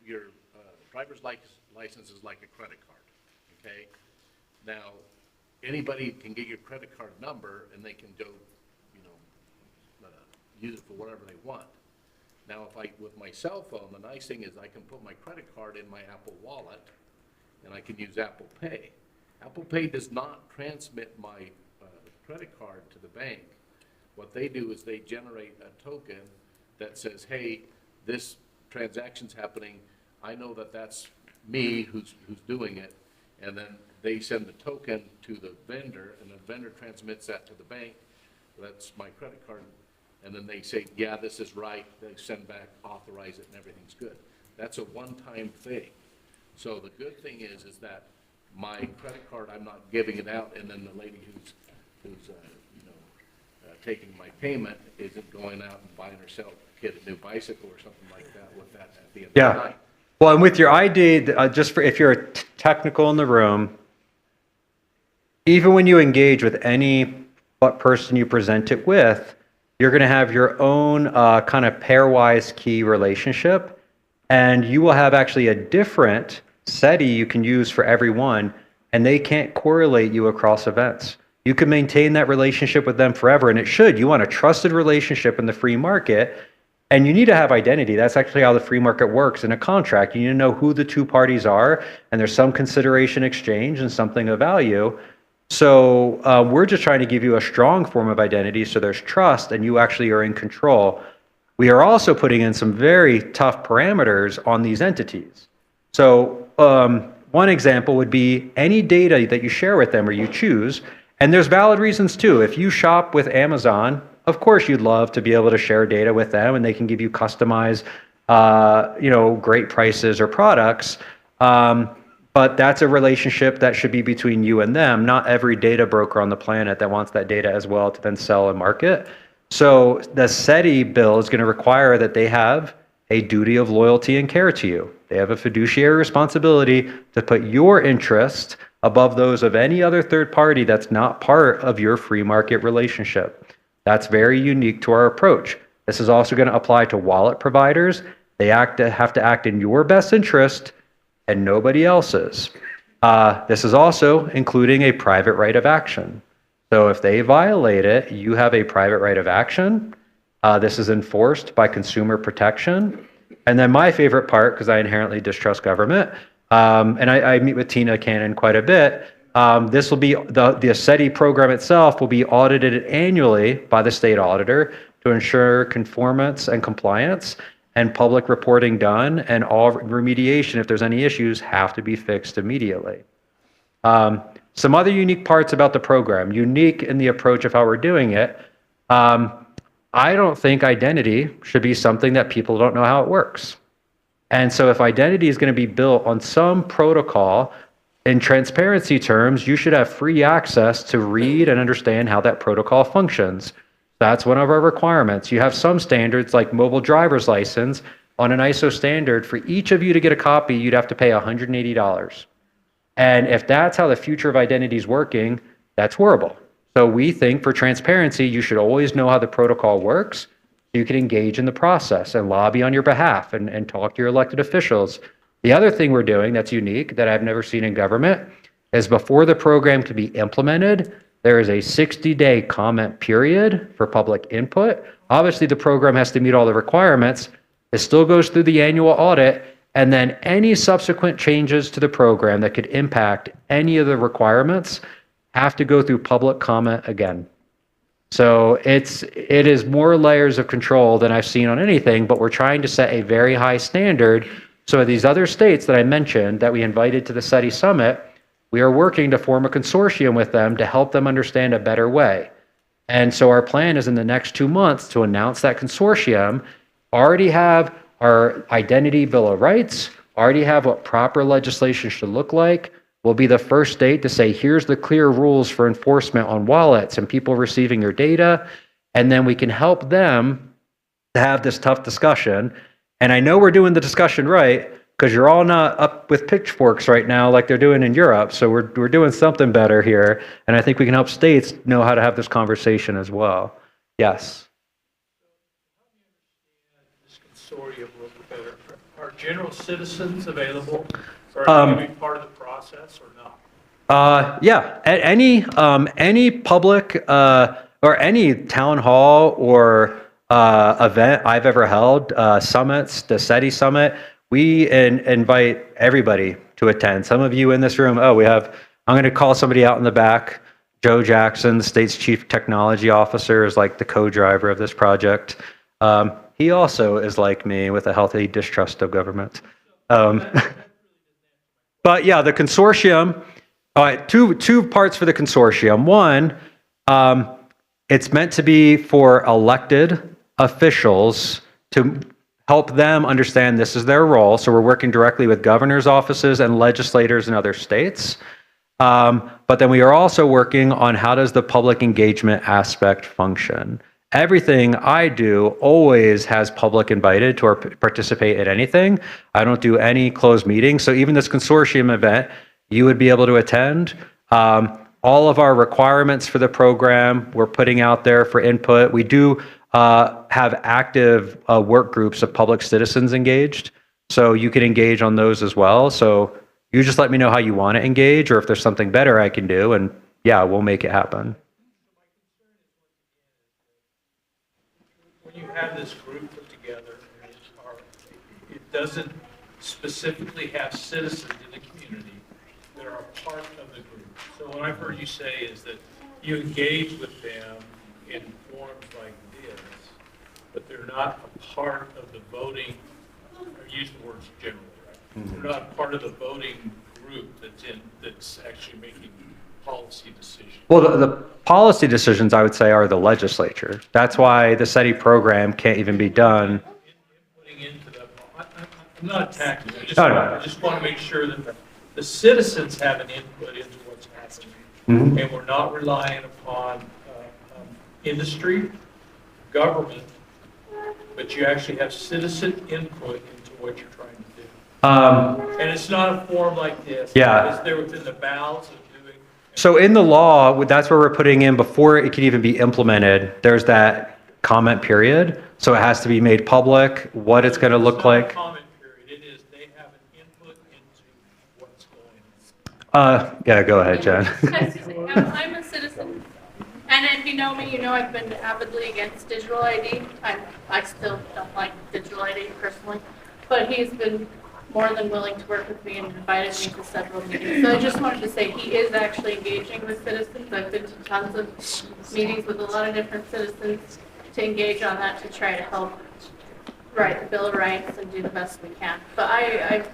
your driver's license is like a credit card, okay? Now, anybody can get your credit card number and they can go, use it for whatever they want. Now, with my cell phone, the nice thing is I can put my credit card in my Apple Wallet, and I can use Apple Pay. Apple Pay does not transmit my credit card to the bank. What they do is they generate a token that says, hey, this transaction's happening. I know that that's me who's doing it. And then they send the token to the vendor, and the vendor transmits that to the bank. That's my credit card. And then they say, yeah, this is right. They send back, authorize it, and everything's good. That's a one-time thing. So the good thing is that my credit card, I'm not giving it out, and then the lady who's taking my payment isn't going out and buying herself a kid a new bicycle or something like that with that at the end of the night. Well, and with your ID, just for if you're technical in the room, even when you engage with what person you present it with, you're going to have your own kind of pairwise key relationship, and you will have actually a different SETI you can use for everyone, and they can't correlate you across events. You can maintain that relationship with them forever, and it should. You want a trusted relationship in the free market, and you need to have identity. That's actually how the free market works. In a contract, you need to know who the two parties are, and there's some consideration exchange and something of value. So we're just trying to give you a strong form of identity so there's trust and you actually are in control. We are also putting in some very tough parameters on these entities. So one example would be any data that you share with them or you choose, and there's valid reasons too. If you shop with Amazon, of course you'd love to be able to share data with them and they can give you customized, great prices or products. But that's a relationship that should be between you and them, not every data broker on the planet that wants that data as well to then sell and market. So the SETI bill is going to require that they have a duty of loyalty and care to you. They have a fiduciary responsibility to put your interest above those of any other third party that's not part of your free market relationship. That's very unique to our approach. This is also going to apply to wallet providers. They have to act in your best interest and nobody else's. This is also including a private right of action. So if they violate it, you have a private right of action. This is enforced by consumer protection. And then my favorite part, because I inherently distrust government, and I meet with Tina Cannon quite a bit, this will be, the SETI program itself will be audited annually by the state auditor to ensure conformance and compliance, and public reporting done, and all remediation, if there's any issues, have to be fixed immediately. Some other unique parts about the program, unique in the approach of how we're doing it. I don't think identity should be something that people don't know how it works. And so if identity is going to be built on some protocol, in transparency terms, you should have free access to read and understand how that protocol functions. That's one of our requirements. You have some standards like mobile driver's license. On an ISO standard, for each of you to get a copy, you'd have to pay $180. And if that's how the future of identity is working, that's horrible. So we think for transparency, you should always know how the protocol works. You can engage in the process and lobby on your behalf and talk to your elected officials. The other thing we're doing that's unique that I've never seen in government is before the program can be implemented, there is a 60-day comment period for public input. Obviously, the program has to meet all the requirements. It still goes through the annual audit, and then any subsequent changes to the program that could impact any of the requirements have to go through public comment again. So it is more layers of control than I've seen on anything, but we're trying to set a very high standard. So these other states that I mentioned that we invited to the SETI Summit, we are working to form a consortium with them to help them understand a better way. And so our plan is in the next 2 months to announce that consortium, already have our identity bill of rights, already have what proper legislation should look like. We'll be the first state to say, here's the clear rules for enforcement on wallets and people receiving your data. And then we can help them to have this tough discussion. And I know we're doing the discussion right, because you're all not up with pitchforks right now like they're doing in Europe. So we're doing something better here. And I think we can help states know how to have this conversation as well. Yes. This consortium a little bit better. Are general citizens available? Or are they going to be part of the process or not? Yeah. Any public or any town hall or event I've ever held, summits, the SETI Summit. We invite everybody to attend. Some of you in this room, I'm going to call somebody out in the back. Joe Jackson, the state's chief technology officer, is like the co-driver of this project. He also is like me with a healthy distrust of government. But yeah, the consortium, two parts for the consortium. One, it's meant to be for elected officials to help them understand this is their role. So we're working directly with governors' offices and legislators in other states. But then we are also working on how does the public engagement aspect function. Everything I do always has public invited to participate in anything. I don't do any closed meetings. So even this consortium event, you would be able to attend. All of our requirements for the program, we're putting out there for input. We do have active work groups of public citizens engaged. So you can engage on those as well. So you just let me know how you want to engage or if there's something better I can do. And yeah, we'll make it happen. When you have this group put together, it doesn't specifically have citizens in the community that are a part of the group. So what I've heard you say is that you engage with them in forums like this, but they're not a part of the voting, or use the words generally, right? They're not part of the voting group that's actually making policy decisions. Well, the policy decisions, I would say, are the legislature. That's why the SETI program can't even be done. I'm not attacking you. I just want to make sure that the citizens have an input into what's happening. Mm-hmm. And we're not relying upon industry, government, but you actually have citizen input into what you're trying to do. And it's not a forum like this. Yeah. It's there within the bounds of doing. So in the law, that's where we're putting in before it can even be implemented, there's that comment period. So it has to be made public, what it's going to look like. It's not a comment period. It is they have an input into what's going on. Yeah, go ahead, Jen. I'm a citizen, and if you know me, you know I've been avidly against digital ID. I still don't like digital ID personally, but he's been more than willing to work with me and invited me to several meetings. So I just wanted to say he is actually engaging with citizens. I've been to tons of meetings with a lot of different citizens to engage on that to try to help write the Bill of Rights and do the best we can. But I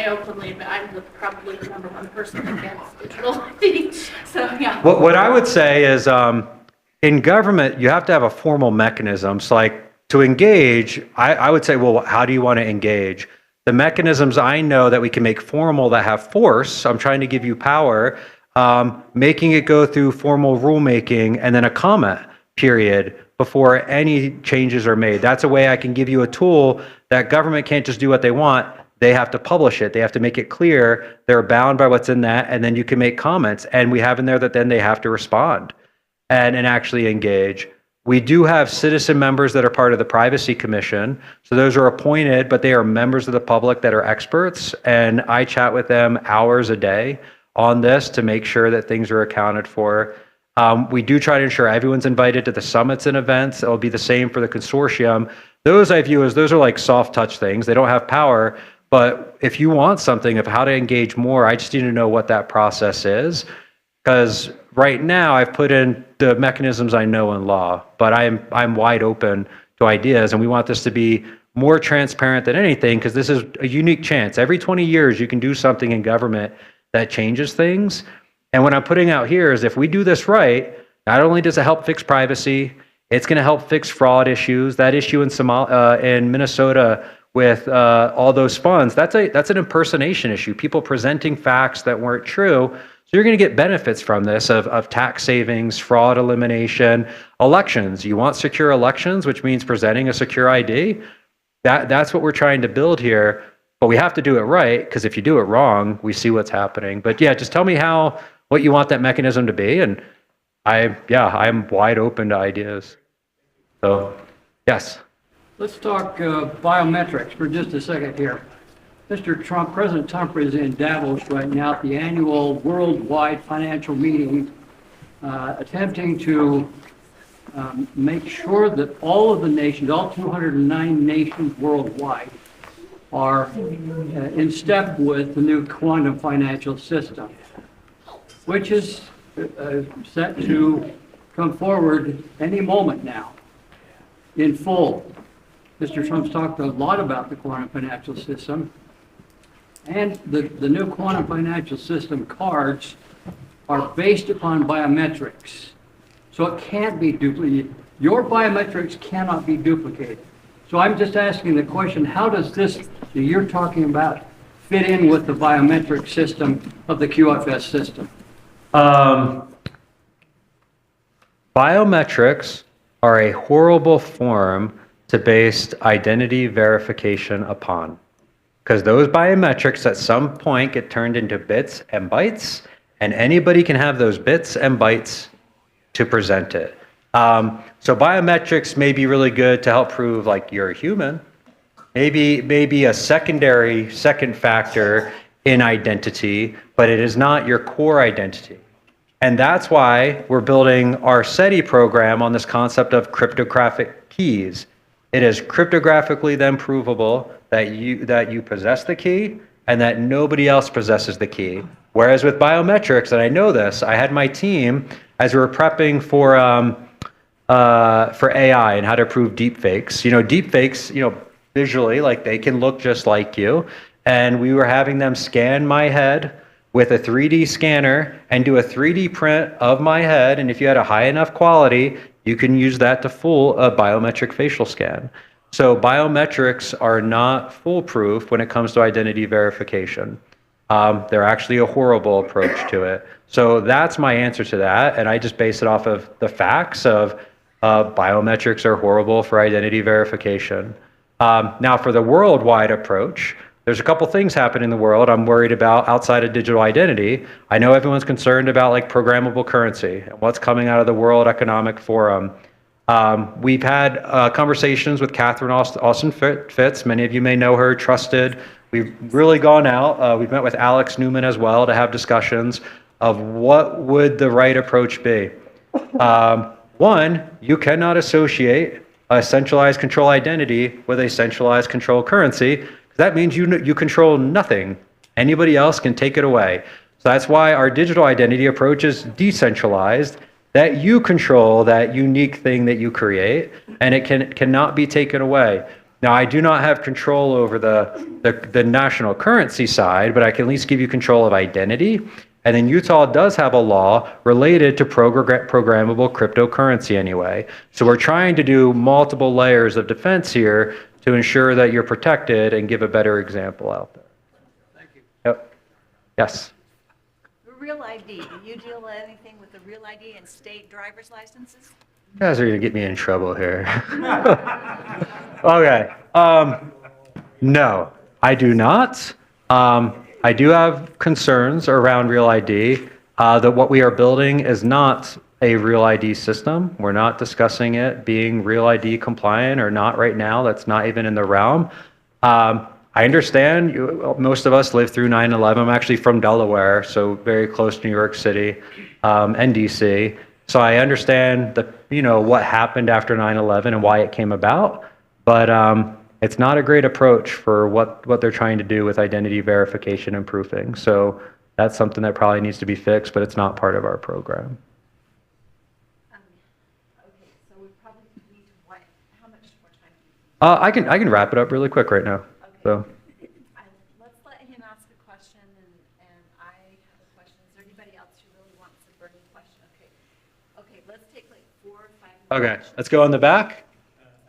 openly admit I'm probably the number one person against digital ID. So yeah. What I would say is in government, you have to have a formal mechanism. So like to engage, I would say, well, how do you want to engage? The mechanisms I know that we can make formal that have force, I'm trying to give you power, making it go through formal rulemaking and then a comment period before any changes are made. That's a way I can give you a tool that government can't just do what they want. They have to publish it. They have to make it clear. They're bound by what's in that. And then you can make comments. And we have in there that then they have to respond and actually engage. We do have citizen members that are part of the Privacy Commission. So those are appointed, but they are members of the public that are experts. And I chat with them hours a day on this to make sure that things are accounted for. We do try to ensure everyone's invited to the summits and events. It'll be the same for the consortium. Those I view as those are like soft touch things. They don't have power. But if you want something of how to engage more, I just need to know what that process is. Because right now I've put in the mechanisms I know in law, but I'm wide open to ideas, and we want this to be more transparent than anything because this is a unique chance. Every 20 years you can do something in government that changes things. And what I'm putting out here is if we do this right, not only does it help fix privacy, it's going to help fix fraud issues. That issue in Minnesota with all those funds, that's an impersonation issue. People presenting facts that weren't true. So you're going to get benefits from this of tax savings, fraud elimination, elections. You want secure elections, which means presenting a secure ID. That's what we're trying to build here. But we have to do it right, because if you do it wrong, we see what's happening. But yeah, just tell me what you want that mechanism to be, and I'm wide open to ideas. So, yes. Let's talk biometrics for just a second here. Mr. Trump, President Trump is in Davos right now at the annual worldwide financial meeting, attempting to make sure that all of the nations, all 209 nations worldwide, are in step with the new quantum financial system, which is set to come forward any moment now in full. Mr. Trump's talked a lot about the quantum financial system, and the new quantum financial system cards are based upon biometrics. So it can't be duplicated. Your biometrics cannot be duplicated. So I'm just asking the question, how does this that you're talking about fit in with the biometric system of the QFS system? Biometrics are a horrible form to base identity verification upon, because those biometrics at some point get turned into bits and bytes, and anybody can have those bits and bytes to present it. So biometrics may be really good to help prove like you're a human, maybe a second factor in identity, but it is not your core identity. And that's why we're building our SETI program on this concept of cryptographic keys. It is cryptographically then provable that you possess the key and that nobody else possesses the key. Whereas with biometrics, and I know this, I had my team, as we were prepping for AI and how to prove deepfakes. Deepfakes, visually, like they can look just like you. And we were having them scan my head with a 3D scanner and do a 3D print of my head. And if you had a high enough quality, you can use that to fool a biometric facial scan. So biometrics are not foolproof when it comes to identity verification. They're actually a horrible approach to it. So that's my answer to that. And I just base it off of the facts of biometrics are horrible for identity verification. Now for the worldwide approach, there's a couple things happening in the world I'm worried about outside of digital identity. I know everyone's concerned about like programmable currency and what's coming out of the World Economic Forum. We've had conversations with Catherine Austin Fitts. Many of you may know her, trusted. We've really gone out. We've met with Alex Newman as well to have discussions of what would the right approach be. One, you cannot associate a centralized control identity with a centralized control currency. That means you control nothing. Anybody else can take it away. So that's why our digital identity approach is decentralized, that you control that unique thing that you create, and it cannot be taken away. Now, I do not have control over the national currency side, but I can at least give you control of identity. And then Utah does have a law related to programmable cryptocurrency anyway. So we're trying to do multiple layers of defense here to ensure that you're protected and give a better example out there. Thank you. Yep. Yes. Real ID, do you deal with anything with the real ID and state driver's licenses? You guys are going to get me in trouble here. Okay. No, I do not. I do have concerns around Real ID, that what we are building is not a Real ID system. We're not discussing it being Real ID compliant or not right now. That's not even in the realm. I understand most of us lived through 9/11. I'm actually from Delaware, so very close to New York City and DC. So I understand what happened after 9/11 and why it came about, but it's not a great approach for what they're trying to do with identity verification and proofing. So that's something that probably needs to be fixed, but it's not part of our program. Okay, so we probably need to how much more time? I can wrap it up really quick right now. Okay. So. Let's let him ask a question, and I have a question. Is there anybody else who really wants a burning question? Okay, let's take like 4 or 5 minutes. Okay, let's go in the back.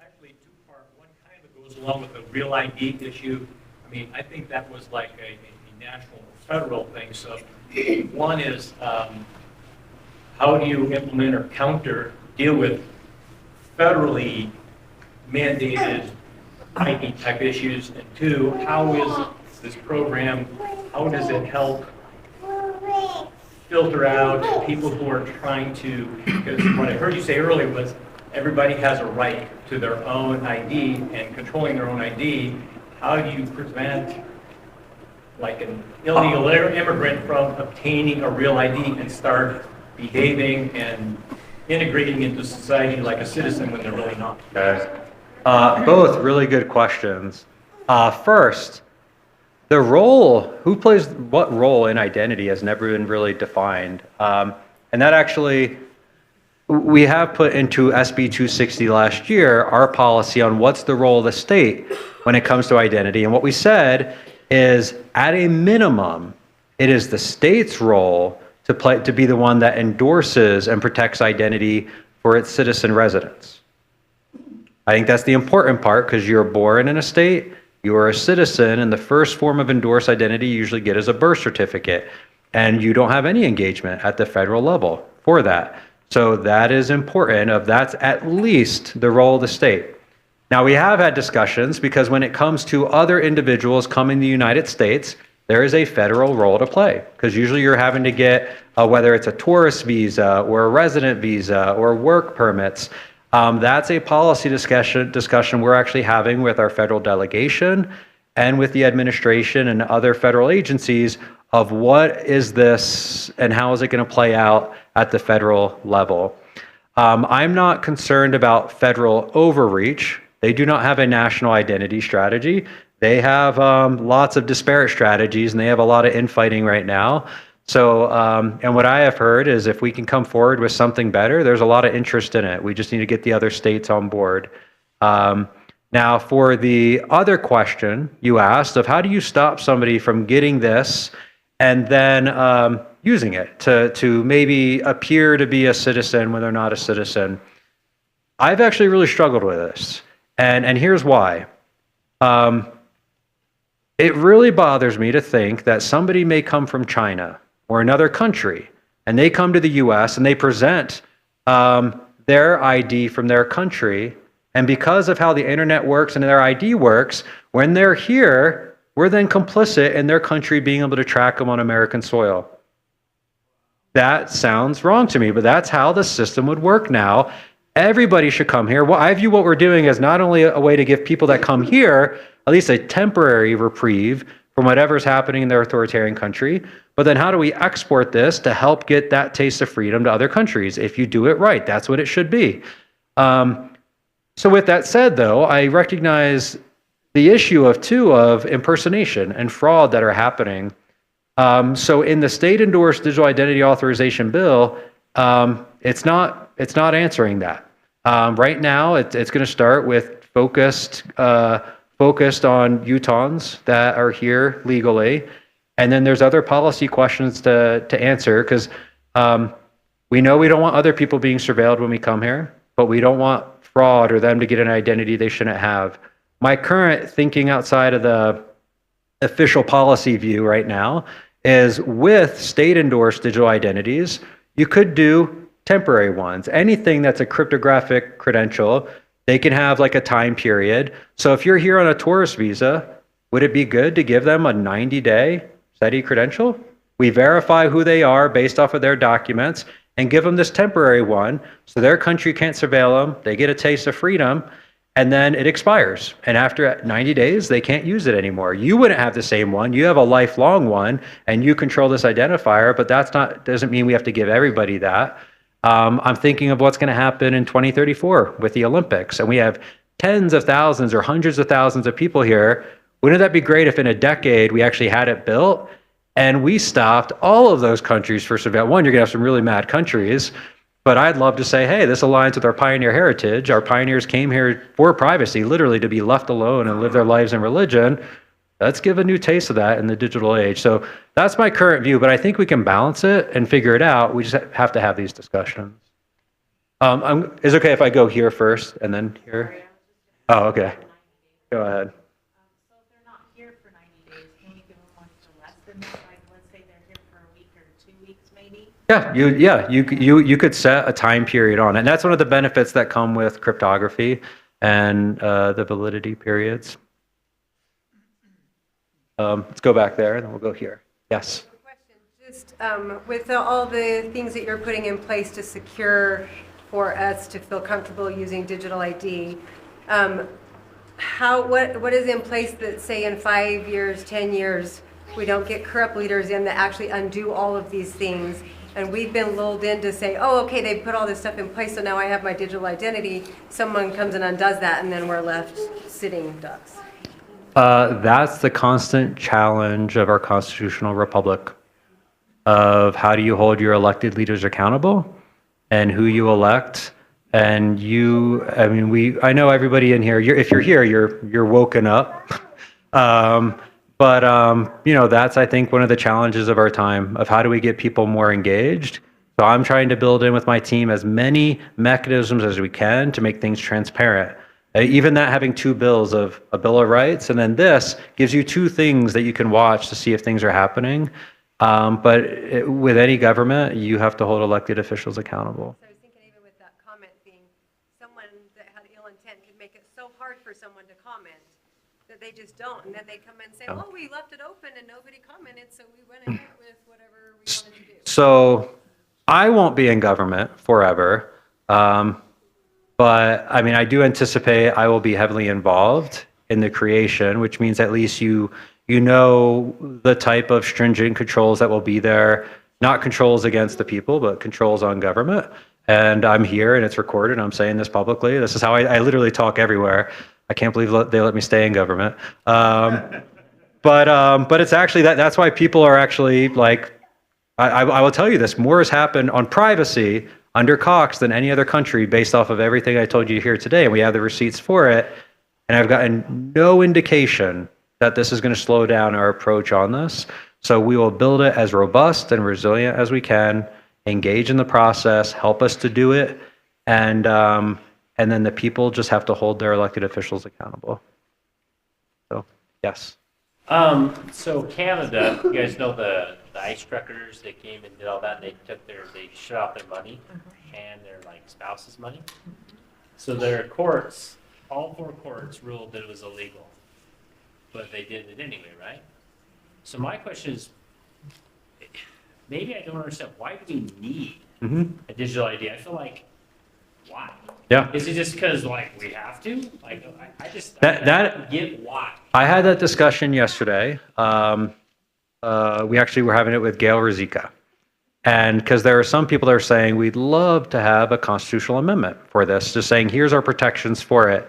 Actually, two-part. One kind of goes along with the Real ID issue. I mean, I think that was like a national or federal thing. So one is how do you implement or deal with federally mandated ID type issues? And two, how is this program, how does it help filter out people who are trying to, because what I heard you say earlier was everybody has a right to their own ID, and controlling their own ID, how do you prevent like an illegal immigrant from obtaining a real ID and start behaving and integrating into society like a citizen when they're really not? Okay. Both really good questions. First, the role, who plays what role in identity has never been really defined. And that actually, we have put into SB 260 last year our policy on what's the role of the state when it comes to identity. And what we said is, at a minimum, it is the state's role to be the one that endorses and protects identity for its citizen residents. I think that's the important part, because you're born in a state, you are a citizen, and the first form of endorsed identity you usually get is a birth certificate, and you don't have any engagement at the federal level for that. So that is important. That's at least the role of the state. Now, we have had discussions, because when it comes to other individuals coming to the United States, there is a federal role to play, because usually you're having to get, whether it's a tourist visa or a resident visa or work permits. That's a policy discussion we're actually having with our federal delegation and with the administration and other federal agencies of what is this and how is it going to play out at the federal level. I'm not concerned about federal overreach. They do not have a national identity strategy. They have lots of disparate strategies, and they have a lot of infighting right now. So, and what I have heard is if we can come forward with something better, there's a lot of interest in it. We just need to get the other states on board. Now, for the other question you asked of how do you stop somebody from getting this and then using it to maybe appear to be a citizen when they're not a citizen, I've actually really struggled with this. And here's why. It really bothers me to think that somebody may come from China or another country, and they come to the US and they present their ID from their country, and because of how the internet works and their ID works, when they're here, we're then complicit in their country being able to track them on American soil. That sounds wrong to me, but that's how the system would work now. Everybody should come here. Well, I view what we're doing as not only a way to give people that come here at least a temporary reprieve from whatever's happening in their authoritarian country, but then how do we export this to help get that taste of freedom to other countries? If you do it right, that's what it should be. So with that said, though, I recognize the issue of impersonation and fraud that are happening. So in the state-endorsed digital identity authorization bill, it's not answering that. Right now, it's going to start with focused on Utahns that are here legally, and then there's other policy questions to answer, because we know we don't want other people being surveilled when we come here, but we don't want fraud or them to get an identity they shouldn't have. My current thinking outside of the official policy view right now is with state-endorsed digital identities, you could do temporary ones. Anything that's a cryptographic credential, they can have like a time period. So if you're here on a tourist visa, would it be good to give them a 90-day SETI credential? We verify who they are based off of their documents and give them this temporary one so their country can't surveil them, they get a taste of freedom, and then it expires. And after 90 days, they can't use it anymore. You wouldn't have the same one. You have a lifelong one, and you control this identifier, but doesn't mean we have to give everybody that. I'm thinking of what's going to happen in 2034 with the Olympics, and we have tens of thousands or hundreds of thousands of people here. Wouldn't that be great if in a decade we actually had it built and we stopped all of those countries for surveillance? One, you're going to have some really mad countries, but I'd love to say, hey, this aligns with our pioneer heritage. Our pioneers came here for privacy, literally to be left alone and live their lives in religion. Let's give a new taste of that in the digital age. So that's my current view, but I think we can balance it and figure it out. We just have to have these discussions. Is it okay if I go here first and then here? Oh, okay. Go ahead. So if they're not here for 90 days, can we give them one for less than that? Like, let's say they're here for a week or 2 weeks, maybe? You could set a time period on it. And that's one of the benefits that come with cryptography and the validity periods. Let's go back there and then we'll go here. Yes. Just with all the things that you're putting in place to secure for us to feel comfortable using digital ID, what is in place that say in 5 years, 10 years, we don't get corrupt leaders in that actually undo all of these things And we've been lulled in to say, oh, okay, they put all this stuff in place, so now I have my digital identity. Someone comes and undoes that, and then we're left sitting ducks. That's the constant challenge of our constitutional republic, of how do you hold your elected leaders accountable and who you elect. And I know everybody in here, if you're here, you're woken up. That's, I think, one of the challenges of our time, of how do we get people more engaged. So I'm trying to build in with my team as many mechanisms as we can to make things transparent. Even that, having two bills, of a Bill of Rights, and then this gives you two things that you can watch to see if things are happening. With any government, you have to hold elected officials accountable. So I was thinking, even with that comment thing, someone that had ill intent could make it so hard for someone to comment that they just don't. And then they come in and say, well, we left it open and nobody commented, so we went ahead with whatever we wanted to do. So I won't be in government forever. But I do anticipate I will be heavily involved in the creation, which means at least you know the type of stringent controls that will be there, not controls against the people, but controls on government. And I'm here and it's recorded. I'm saying this publicly. This is how I literally talk everywhere. I can't believe they let me stay in government. But it's actually that's why people are actually like, I will tell you this, more has happened on privacy under Cox than any other country, based off of everything I told you here today. And we have the receipts for it. And I've gotten no indication that this is going to slow down our approach on this. So we will build it as robust and resilient as we can, engage in the process, help us to do it. And then the people just have to hold their elected officials accountable. So, yes. So Canada, you guys know the ice truckers that came and did all that, and they shut off their money and their spouse's money. So their courts, all 4 courts ruled that it was illegal, but they did it anyway, right? So my question is, maybe I don't understand, why do we need a digital ID? I feel like, why? Yeah. Is it just because we have to? I don't get why. I had that discussion yesterday. We actually were having it with Gail Ruzicka. And because there are some people that are saying we'd love to have a constitutional amendment for this, just saying here's our protections for it.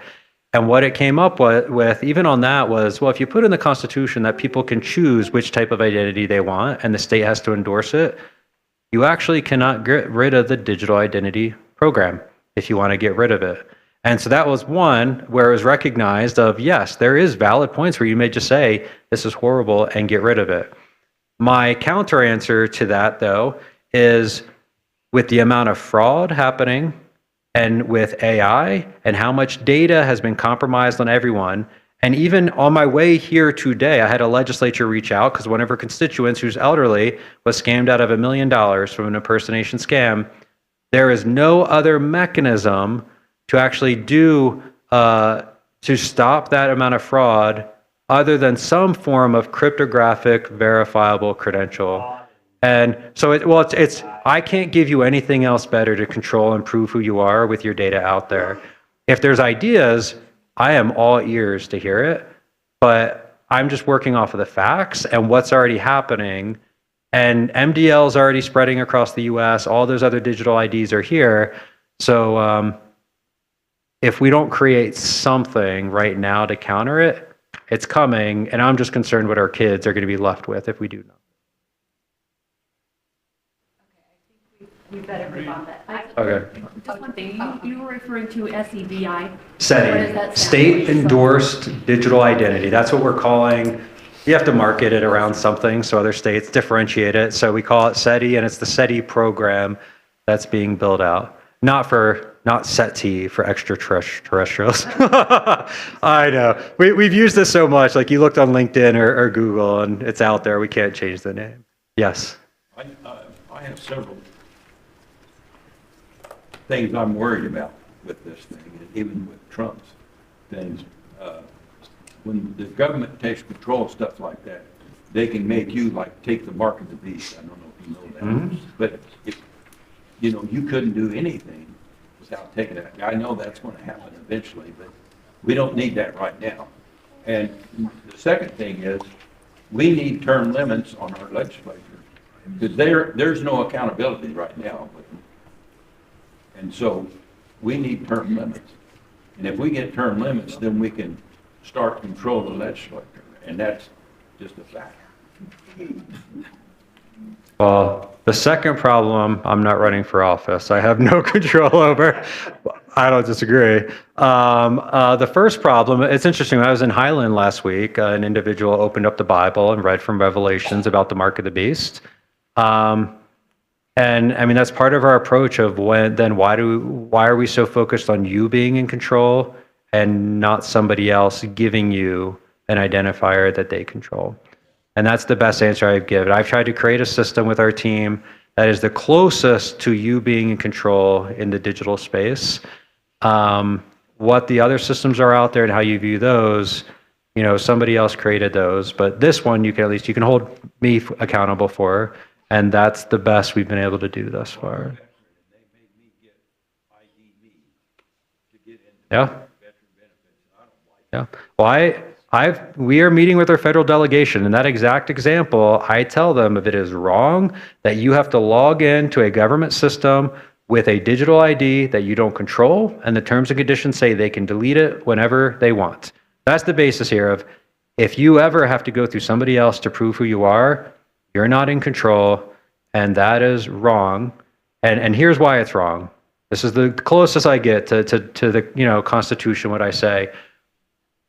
And what it came up with, even on that, was, well, if you put in the Constitution that people can choose which type of identity they want and the state has to endorse it, you actually cannot get rid of the digital identity program if you want to get rid of it. And so that was one where it was recognized of, yes, there is valid points where you may just say, this is horrible, and get rid of it. My counter answer to that, though, is with the amount of fraud happening and with AI and how much data has been compromised on everyone, and even on my way here today, I had a legislature reach out because one of her constituents who's elderly was scammed out of $1 million from an impersonation scam. There is no other mechanism to actually to stop that amount of fraud other than some form of cryptographic verifiable credential. And so I can't give you anything else better to control and prove who you are with your data out there. If there's ideas, I am all ears to hear it, but I'm just working off of the facts and what's already happening. And MDL is already spreading across the US. All those other digital IDs are here. So if we don't create something right now to counter it, it's coming. And I'm just concerned what our kids are going to be left with if we do not. We better move on that. Okay. Just one thing, you were referring to SEDI. SEDI, State Endorsed Digital Identity. That's what we're calling. You have to market it around something so other states differentiate it. So we call it SEDI, and it's the SEDI program that's being built out. Not SETI for extraterrestrials. I know. We've used this so much. Like you looked on LinkedIn or Google, and it's out there. We can't change the name. Yes. I have several things I'm worried about with this thing, and even with Trump's things. When the government takes control of stuff like that, they can make you take the mark of the beast. I don't know if you know that. Mm-hmm. But if, you couldn't do anything without taking it. I know that's going to happen eventually, but we don't need that right now. And the second thing is, we need term limits on our legislature. Because there's no accountability right now. And so we need term limits. And if we get term limits, then we can start control the legislature. And that's just a fact. Well, the second problem, I'm not running for office. I have no control over. I don't disagree. The first problem, it's interesting. When I was in Highland last week, an individual opened up the Bible and read from Revelations about the mark of the beast. And I mean, that's part of our approach of why are we so focused on you being in control and not somebody else giving you an identifier that they control? And that's the best answer I've given. I've tried to create a system with our team that is the closest to you being in control in the digital space. What the other systems are out there and how you view those, somebody else created those. But this one, you can hold me accountable for, and that's the best we've been able to do thus far. Yeah. Yeah. Well, we are meeting with our federal delegation. In that exact example, I tell them if it is wrong that you have to log into a government system with a digital ID that you don't control, and the terms and conditions say they can delete it whenever they want. That's the basis here of if you ever have to go through somebody else to prove who you are, you're not in control, and that is wrong. And here's why it's wrong. This is the closest I get to the Constitution, what I say.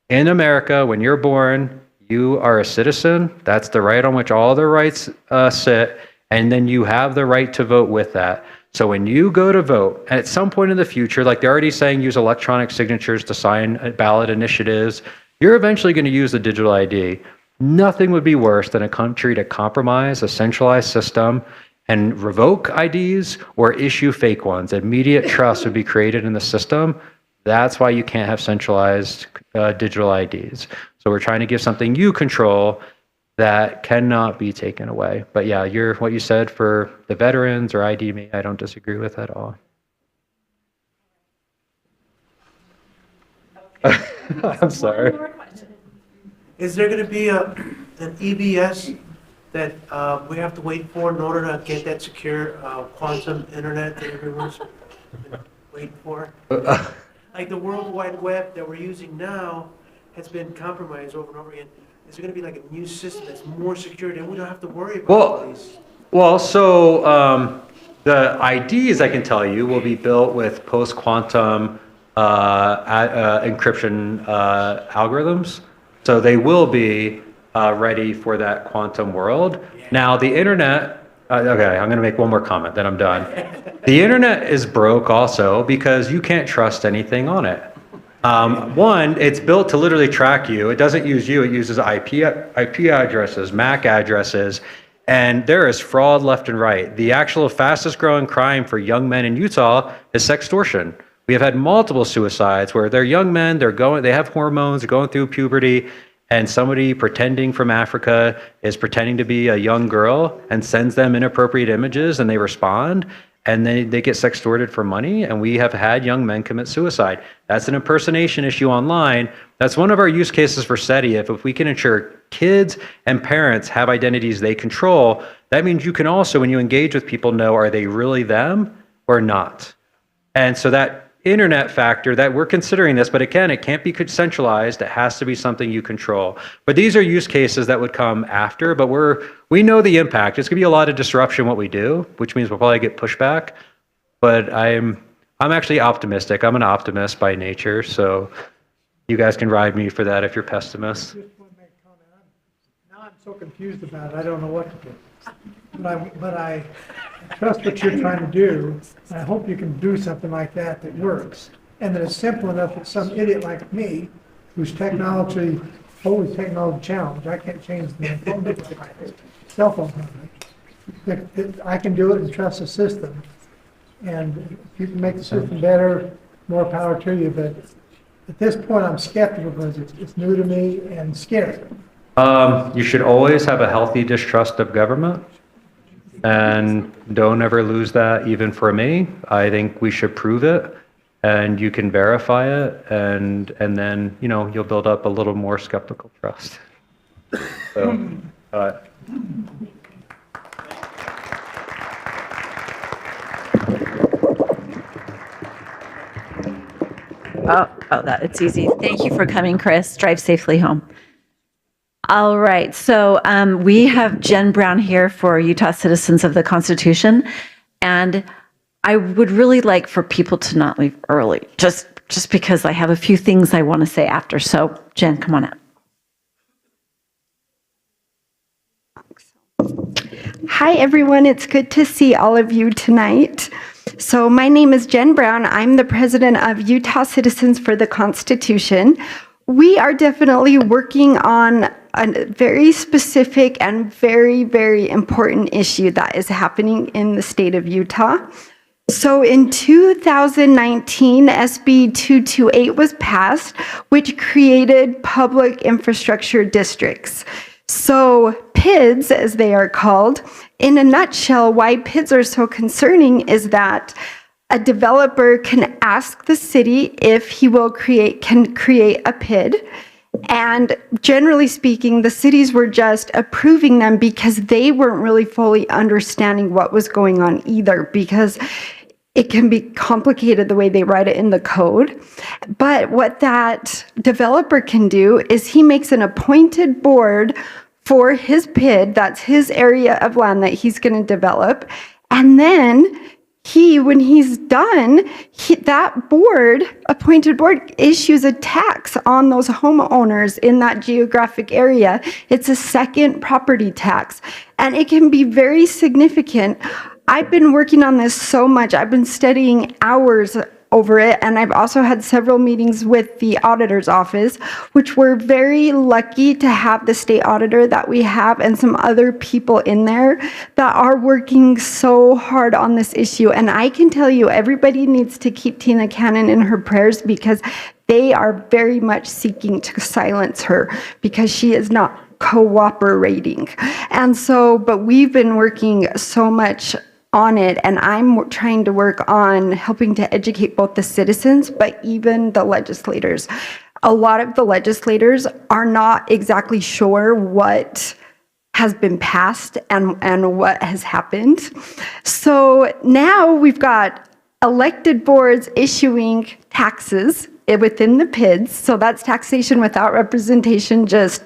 In America, when you're born, you are a citizen. That's the right on which all the rights sit, and then you have the right to vote with that. So when you go to vote, at some point in the future, like they're already saying, use electronic signatures to sign ballot initiatives, you're eventually going to use the digital ID. Nothing would be worse than a country to compromise a centralized system and revoke IDs or issue fake ones. Immediate trust would be created in the system. That's why you can't have centralized digital IDs. So we're trying to give something you control that cannot be taken away. But yeah, what you said for the veterans or ID me, I don't disagree with at all. I'm sorry. Is there going to be an EBS that we have to wait for in order to get that secure quantum internet that everyone's been waiting for? Like the World Wide Web that we're using now has been compromised over and over again. Is there going to be like a new system that's more secure and we don't have to worry about all these? Well, so the IDs, I can tell you, will be built with post-quantum encryption algorithms. So they will be ready for that quantum world. Now, the internet, okay, I'm going to make one more comment, then I'm done. The internet is broke also because you can't trust anything on it. One, it's built to literally track you. It doesn't use you. It uses IP addresses, MAC addresses, and there is fraud left and right. The actual fastest growing crime for young men in Utah is sextortion. We have had multiple suicides where they're young men, they have hormones, they're going through puberty, and somebody pretending from Africa is pretending to be a young girl and sends them inappropriate images and they respond. And then they get sextorted for money, and we have had young men commit suicide. That's an impersonation issue online. That's one of our use cases for SETI. If we can ensure kids and parents have identities they control, that means you can also, when you engage with people, know are they really them or not. And so that internet factor, that we're considering this, but again, it can't be centralized. It has to be something you control. But these are use cases that would come after, but we know the impact. It's gonna be a lot of disruption what we do, which means we'll probably get pushback. But I'm actually optimistic. I'm an optimist by nature, so you guys can ride me for that if you're pessimists. Now I'm so confused about it, I don't know what to do. But I trust what you're trying to do, and I hope you can do something like that that works. And that it's simple enough that some idiot like me, who's totally technology challenged, I can't change the cell phone number, that I can do it and trust the system. And if you can make the system better, more power to you. But at this point, I'm skeptical because it's new to me and scary. You should always have a healthy distrust of government, and don't ever lose that even for me. I think we should prove it, and you can verify it, and then you'll build up a little more skeptical trust. So It's easy. Thank you for coming, Chris. Drive safely home. All right, so we have Jen Brown here for Utah Citizens of the Constitution, and I would really like for people to not leave early, just because I have a few things I want to say after. So, Jen, come on up. Hi, everyone. It's good to see all of you tonight. So my name is Jen Brown. I'm the president of Utah Citizens for the Constitution. We are definitely working on a very specific and very, very important issue that is happening in the state of Utah. So in 2019, SB 228 was passed, which created public infrastructure districts. So PIDS, as they are called, in a nutshell, why PIDS are so concerning is that a developer can ask the city if he can create a PID. And generally speaking, the cities were just approving them because they weren't really fully understanding what was going on either, because it can be complicated the way they write it in the code. But what that developer can do is he makes an appointed board for his PID, that's his area of land that he's going to develop. And then when he's done, that appointed board issues a tax on those homeowners in that geographic area. It's a second property tax, and it can be very significant. I've been working on this so much. I've been studying hours over it, and I've also had several meetings with the auditor's office, which we're very lucky to have the state auditor that we have and some other people in there that are working so hard on this issue. And I can tell you, everybody needs to keep Tina Cannon in her prayers, because they are very much seeking to silence her because she is not cooperating. And so, but we've been working so much on it, and I'm trying to work on helping to educate both the citizens, but even the legislators. A lot of the legislators are not exactly sure what has been passed and what has happened. So now we've got elected boards issuing taxes within the PIDs. So that's taxation without representation, just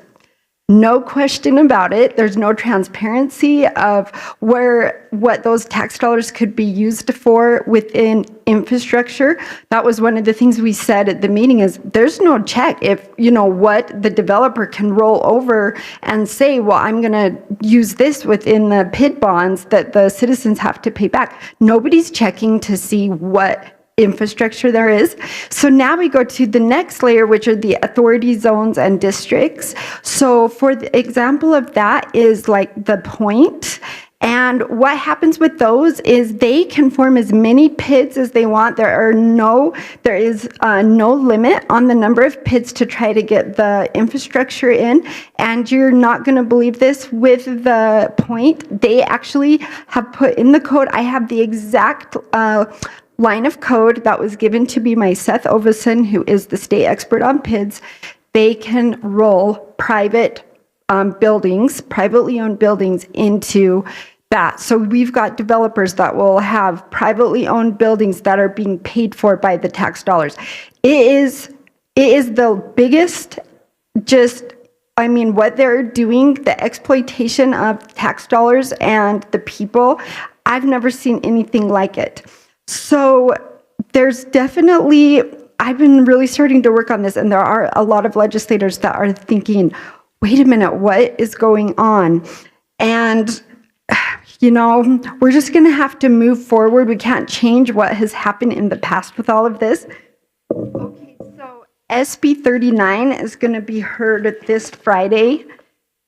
no question about it. There's no transparency of what those tax dollars could be used for within infrastructure. That was one of the things we said at the meeting, is there's no check if, what the developer can roll over and say, well, I'm going to use this within the PID bonds that the citizens have to pay back. Nobody's checking to see what infrastructure there is. So now we go to the next layer, which are the authority zones and districts. So for the example of that is like the point. And what happens with those is they can form as many PIDs as they want. There is no limit on the number of PIDs to try to get the infrastructure in. And you're not going to believe this, with the point, they actually have put in the code, I have the exact line of code that was given to me by Seth Ovison, who is the state expert on PIDs. They can roll private buildings, privately owned buildings, into that. So we've got developers that will have privately owned buildings that are being paid for by the tax dollars. It is the biggest, what they're doing, the exploitation of tax dollars and the people, I've never seen anything like it. So there's definitely, I've been really starting to work on this, and there are a lot of legislators that are thinking, wait a minute, what is going on? And, we're just going to have to move forward. We can't change what has happened in the past with all of this. Okay, so SB 39 is going to be heard this Friday.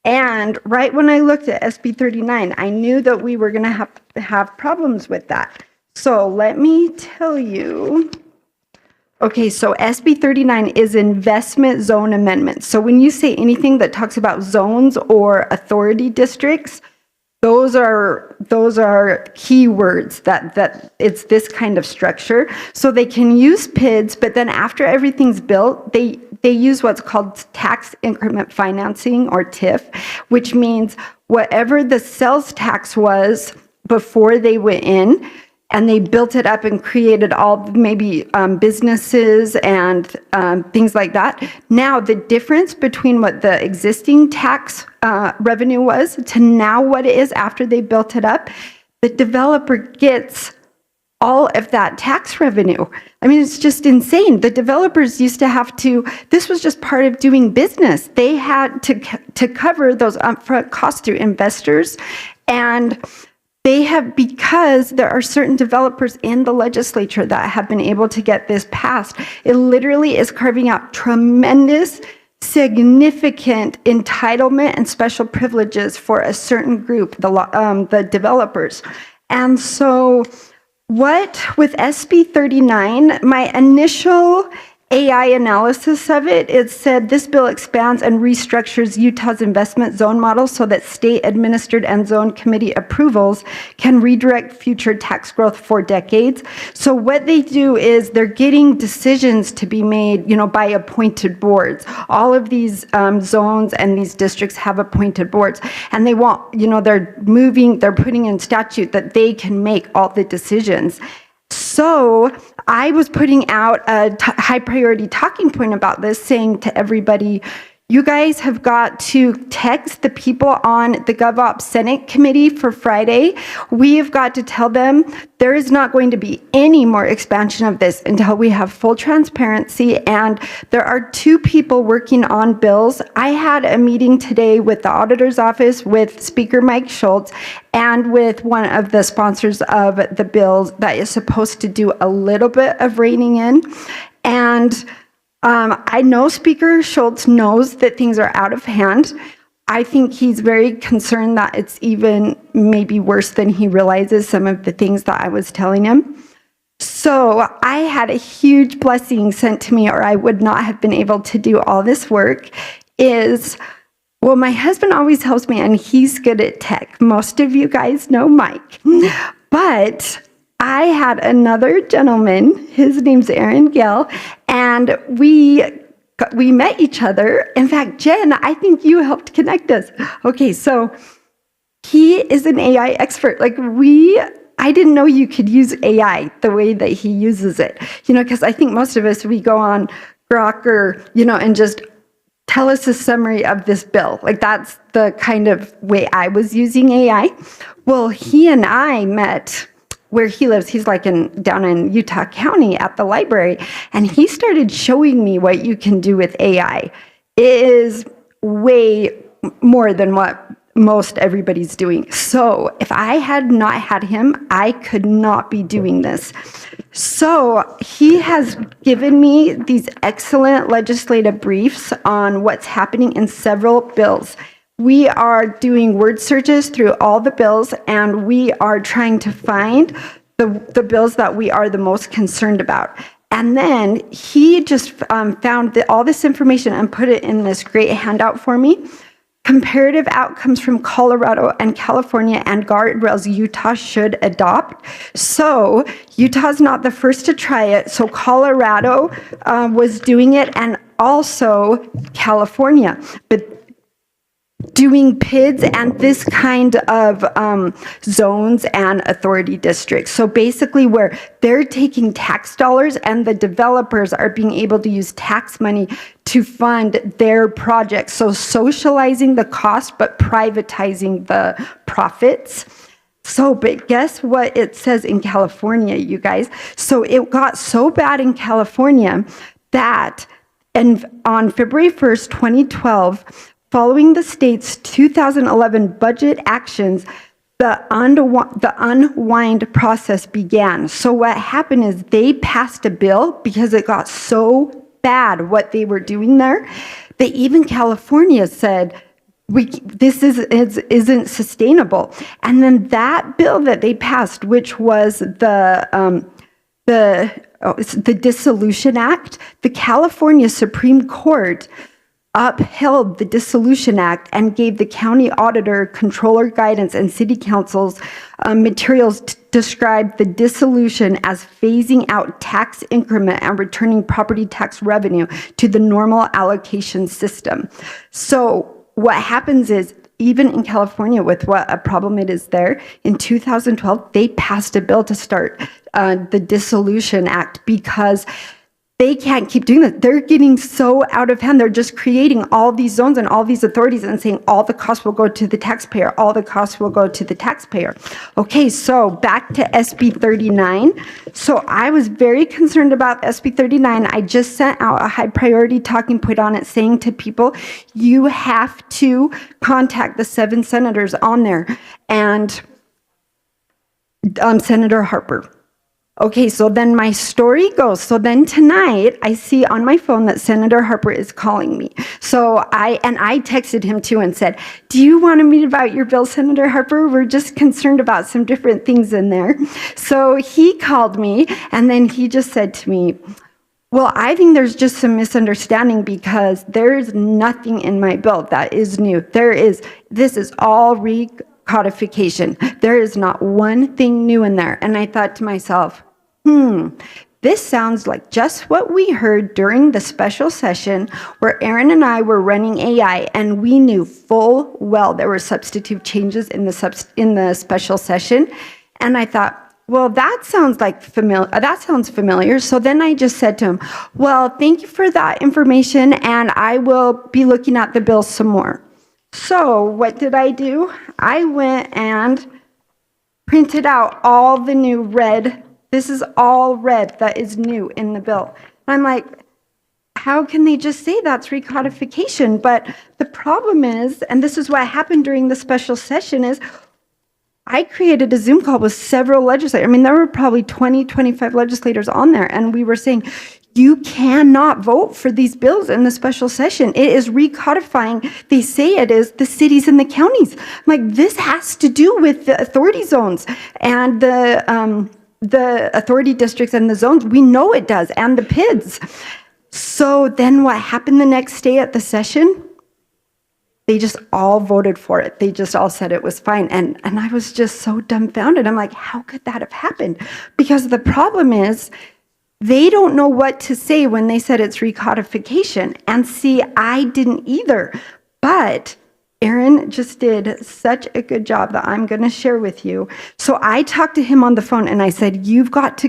And right when I looked at SB 39, I knew that we were going to have problems with that. So let me tell you. Okay, so SB 39 is investment zone amendments. So when you say anything that talks about zones or authority districts, those are keywords that it's this kind of structure. So they can use PIDs, but then after everything's built, they use what's called tax increment financing, or TIF, which means whatever the sales tax was before they went in, and they built it up and created all maybe businesses and things like that. Now, the difference between what the existing tax revenue was to now what it is after they built it up, the developer gets all of that tax revenue. I mean, it's just insane. The developers used to have to, this was just part of doing business. They had to cover those upfront costs through investors, and they have, because there are certain developers in the legislature that have been able to get this passed, it literally is carving out tremendous, significant entitlement and special privileges for a certain group, the developers. And so what, with SB 39, my initial AI analysis of it, it said this bill expands and restructures Utah's investment zone model so that state-administered and zone committee approvals can redirect future tax growth for decades. So what they do is they're getting decisions to be made, by appointed boards. All of these zones and these districts have appointed boards, and they want, they're putting in statute that they can make all the decisions. So I was putting out a high priority talking point about this, saying to everybody, you guys have got to text the people on the GovOps Senate Committee for Friday. We have got to tell them there is not going to be any more expansion of this until we have full transparency. And there are 2 people working on bills. I had a meeting today with the auditor's office, with Speaker Mike Schultz, and with one of the sponsors of the bills that is supposed to do a little bit of reining in. And I know Speaker Schultz knows that things are out of hand. I think he's very concerned that it's even maybe worse than he realizes, some of the things that I was telling him. So I had a huge blessing sent to me, or I would not have been able to do all this work, well, my husband always helps me, and he's good at tech. Most of you guys know Mike. But I had another gentleman, his name's Aaron Gill, and we met each other. In fact, Jen, I think you helped connect us. Okay, so he is an AI expert. I didn't know you could use AI the way that he uses it. Because I think most of us, we go on Grok or, and just tell us a summary of this bill. That's the kind of way I was using AI. Well, he and I met where he lives. He's down in Utah County at the library, and he started showing me what you can do with AI. It is way more than what most everybody's doing. So if I had not had him, I could not be doing this. So he has given me these excellent legislative briefs on what's happening in several bills. We are doing word searches through all the bills, and we are trying to find the bills that we are the most concerned about. And then he just found all this information and put it in this great handout for me. Comparative outcomes from Colorado and California and guardrails Utah should adopt. So Utah's not the first to try it. So Colorado was doing it, and also California. But doing PIDS and this kind of zones and authority districts. So basically where they're taking tax dollars and the developers are being able to use tax money to fund their projects. So socializing the cost, but privatizing the profits. So, but guess what it says in California, you guys? So it got so bad in California that on February 1st, 2012, following the state's 2011 budget actions, the unwind process began. So what happened is they passed a bill because it got so bad what they were doing there, that even California said, this isn't sustainable. And then that bill that they passed, which was the Dissolution Act, the California Supreme Court upheld the Dissolution Act and gave the county auditor, controller guidance, and city council's materials described the dissolution as phasing out tax increment and returning property tax revenue to the normal allocation system. So what happens is even in California with what a problem it is there, in 2012, they passed a bill to start the Dissolution Act because they can't keep doing that. They're getting so out of hand. They're just creating all these zones and all these authorities and saying all the costs will go to the taxpayer. All the costs will go to the taxpayer. Okay, so back to SB 39. So I was very concerned about SB 39. I just sent out a high priority talking point on it saying to people, you have to contact the 7 senators on there and Senator Harper. Okay, so then my story goes. So then tonight, I see on my phone that Senator Harper is calling me. So I texted him too and said, do you want to meet about your bill, Senator Harper? We're just concerned about some different things in there. So he called me and then he just said to me, well, I think there's just some misunderstanding because there's nothing in my bill that is new. This is all recodification. There is not one thing new in there. And I thought to myself, this sounds like just what we heard during the special session where Aaron and I were running AI and we knew full well there were substantive changes in the special session. And I thought, well, that sounds familiar. So then I just said to him, well, thank you for that information and I will be looking at the bill some more. So what did I do? I went and printed out all the new red. This is all red that is new in the bill. I'm like, how can they just say that's recodification? But the problem is, and this is what happened during the special session, is I created a Zoom call with several legislators. I mean, there were probably 20, 25 legislators on there, and we were saying, you cannot vote for these bills in the special session. It is recodifying. They say it is the cities and the counties. I'm like, this has to do with the authority zones and the authority districts and the zones. We know it does, and the PIDS. So then what happened the next day at the session? They just all voted for it. They just all said it was fine. And I was just so dumbfounded. I'm like, how could that have happened? Because the problem is, they don't know what to say when they said it's recodification. And see, I didn't either. But Aaron just did such a good job that I'm going to share with you. So I talked to him on the phone and I said, you've got to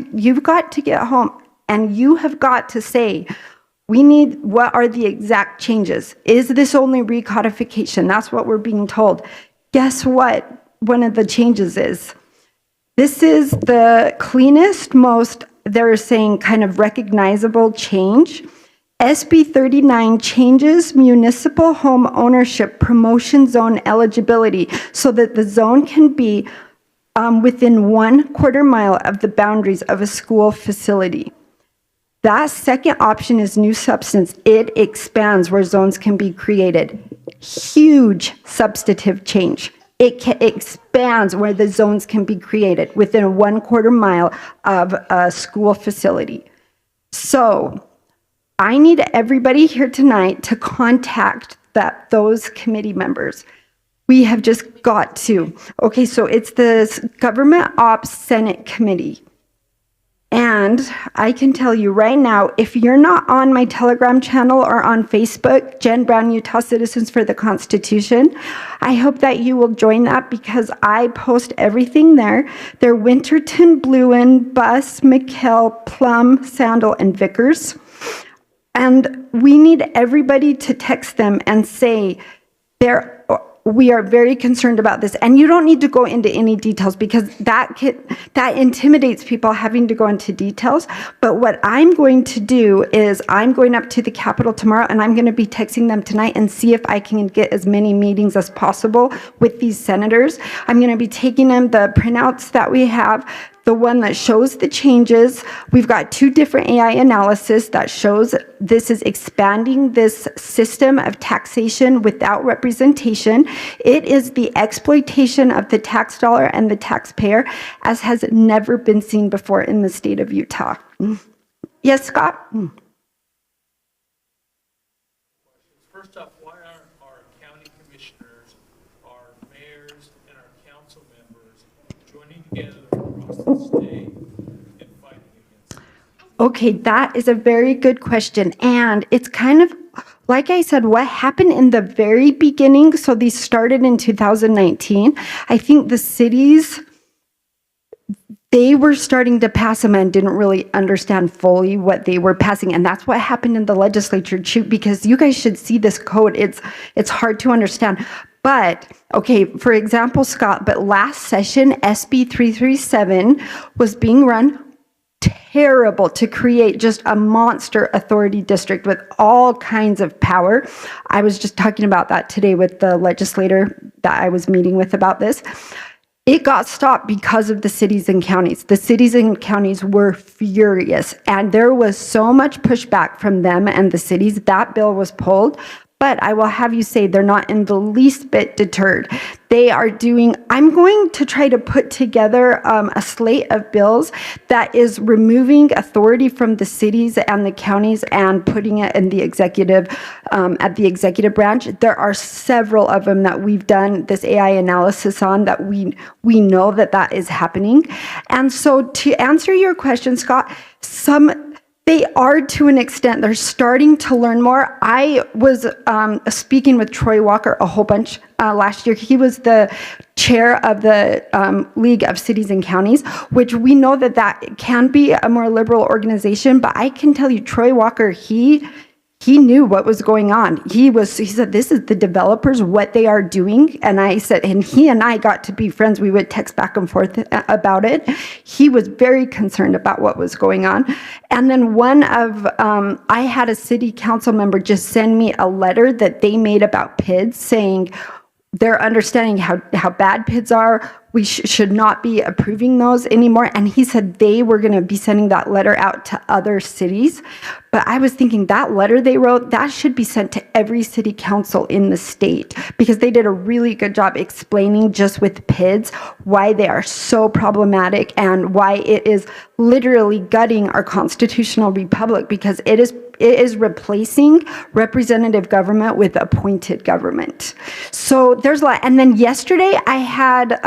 get home and you have got to say, what are the exact changes? Is this only recodification? That's what we're being told. Guess what? One of the changes is, this is the cleanest, most, they're saying kind of recognizable change. SB 39 changes municipal home ownership promotion zone eligibility so that the zone can be within 1/4 mile of the boundaries of a school facility. That second option is new substance. It expands where zones can be created. Huge substantive change. It expands where the zones can be created within 1/4 mile of a school facility. So I need everybody here tonight to contact those committee members. We have just got to. Okay, so it's the Government Ops Senate Committee. And I can tell you right now, if you're not on my Telegram channel or on Facebook, Jen Brown, Utah Citizens for the Constitution, I hope that you will join that because I post everything there. They're Winterton, Bluen, Buss, McKell, Plum, Sandal, and Vickers. And we need everybody to text them and say, we are very concerned about this. And you don't need to go into any details because that intimidates people having to go into details. But what I'm going to do is I'm going up to the Capitol tomorrow and I'm going to be texting them tonight and see if I can get as many meetings as possible with these senators. I'm going to be taking them the printouts that we have, the one that shows the changes. We've got 2 different AI analysis that shows this is expanding this system of taxation without representation. It is the exploitation of the tax dollar and the taxpayer as has never been seen before in the state of Utah. Yes, Scott? First off, why aren't our county commissioners, our mayors, and our council members joining together across the state and fighting against it? Okay, that is a very good question. And it's kind of like I said, what happened in the very beginning, so these started in 2019, I think the cities, they were starting to pass them and didn't really understand fully what they were passing. And that's what happened in the legislature too, because you guys should see this code. It's hard to understand. But, okay, for example, Scott, but last session, SB 337 was being run terrible to create just a monster authority district with all kinds of power. I was just talking about that today with the legislator that I was meeting with about this. It got stopped because of the cities and counties. The cities and counties were furious, and there was so much pushback from them and the cities. That bill was pulled. But I will have you say they're not in the least bit deterred. They are doing, I'm going to try to put together a slate of bills that is removing authority from the cities and the counties and putting it in the executive, at the executive branch. There are several of them that we've done this AI analysis on that we know that is happening. And so to answer your question, Scott, they are to an extent. They're starting to learn more. I was speaking with Troy Walker a whole bunch last year. He was the chair of the League of Cities and Counties, which we know that can be a more liberal organization. But I can tell you, Troy Walker, he knew what was going on. He said, this is the developers, what they are doing. And I said, and he and I got to be friends. We would text back and forth about it. He was very concerned about what was going on. And then I had a city council member just send me a letter that they made about PIDS saying they're understanding how bad PIDS are. We should not be approving those anymore. And he said they were going to be sending that letter out to other cities. But I was thinking that letter they wrote, that should be sent to every city council in the state, because they did a really good job explaining just with PIDS why they are so problematic and why it is literally gutting our constitutional republic, because it is replacing representative government with appointed government. So there's a lot. And then yesterday I had,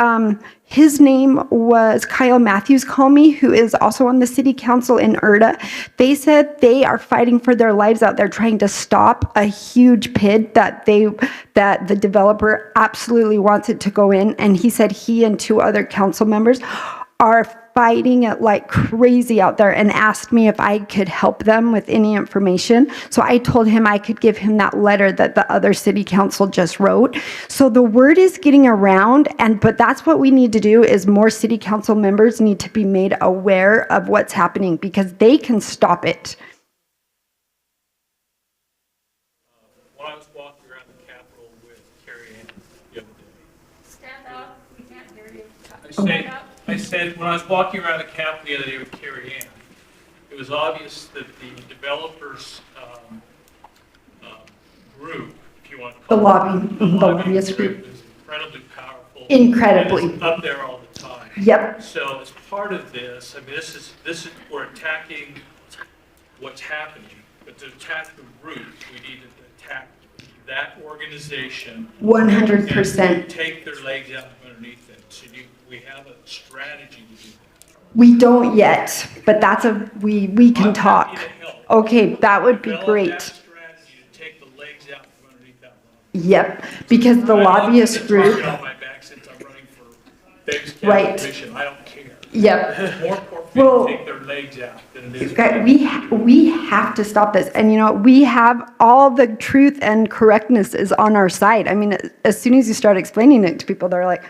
his name was Kyle Matthews call me, who is also on the city council in Erda. They said they are fighting for their lives out there trying to stop a huge PID that the developer absolutely wants it to go in. And he said he and 2 other council members are fighting it like crazy out there and asked me if I could help them with any information. So I told him I could give him that letter that the other city council just wrote. So the word is getting around, but that's what we need to do is more city council members need to be made aware of what's happening because they can stop it. When I was walking around the Capitol with Carrie Ann the other day. Stand up, we can't hear you. I said, when I was walking around the Capitol the other day with Carrie Ann, it was obvious that the developers group, if you want to call The lobbyist group is incredibly powerful. Incredibly. And it's up there all the time. Yep. So as part of this, I mean, this is we're attacking what's happening, but to attack the root, we need to attack that organization. 100%. And take their legs out from underneath it. So we have a strategy to do that. We don't yet, but that's we can talk. Okay, that would be great. Yep, because the lobbyist group. Right. I don't care. Yep. It's more important to take their legs out than it is. We have to stop this. And we have all the truth and correctness is on our side. I mean, as soon as you start explaining it to people, they're like,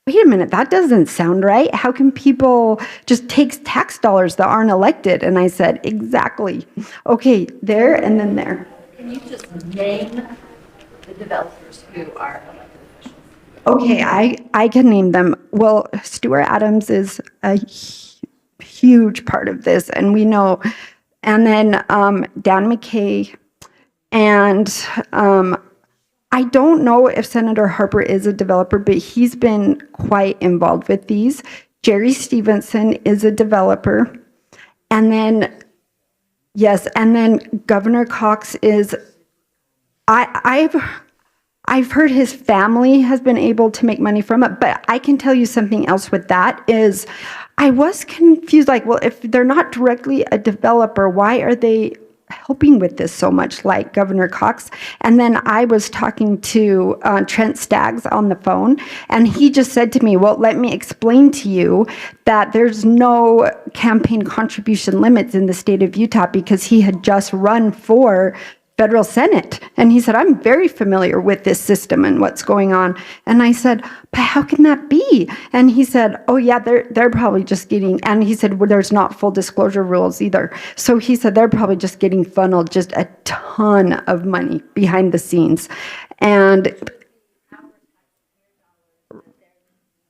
wait a minute, that doesn't sound right. How can people just take tax dollars that aren't elected? And I said, exactly. Okay, there and then there. Can you just name the developers who are elected officials? Okay, I can name them. Well, Stuart Adams is a huge part of this, and we know. And then Dan McKay, and I don't know if Senator Harper is a developer, but he's been quite involved with these. Jerry Stevenson is a developer. And then, yes, and then Governor Cox is, I've heard his family has been able to make money from it, but I can tell you something else with that is I was confused, like, well, if they're not directly a developer, why are they helping with this so much, like Governor Cox. And then I was talking to Trent Staggs on the phone, and he just said to me, well, let me explain to you that there's no campaign contribution limits in the state of Utah, because he had just run for federal Senate. And he said, I'm very familiar with this system and what's going on. And I said, but how can that be? And he said, oh yeah, they're probably just getting, and he said, well, there's not full disclosure rules either. So he said, they're probably just getting funneled just a ton of money behind the scenes. And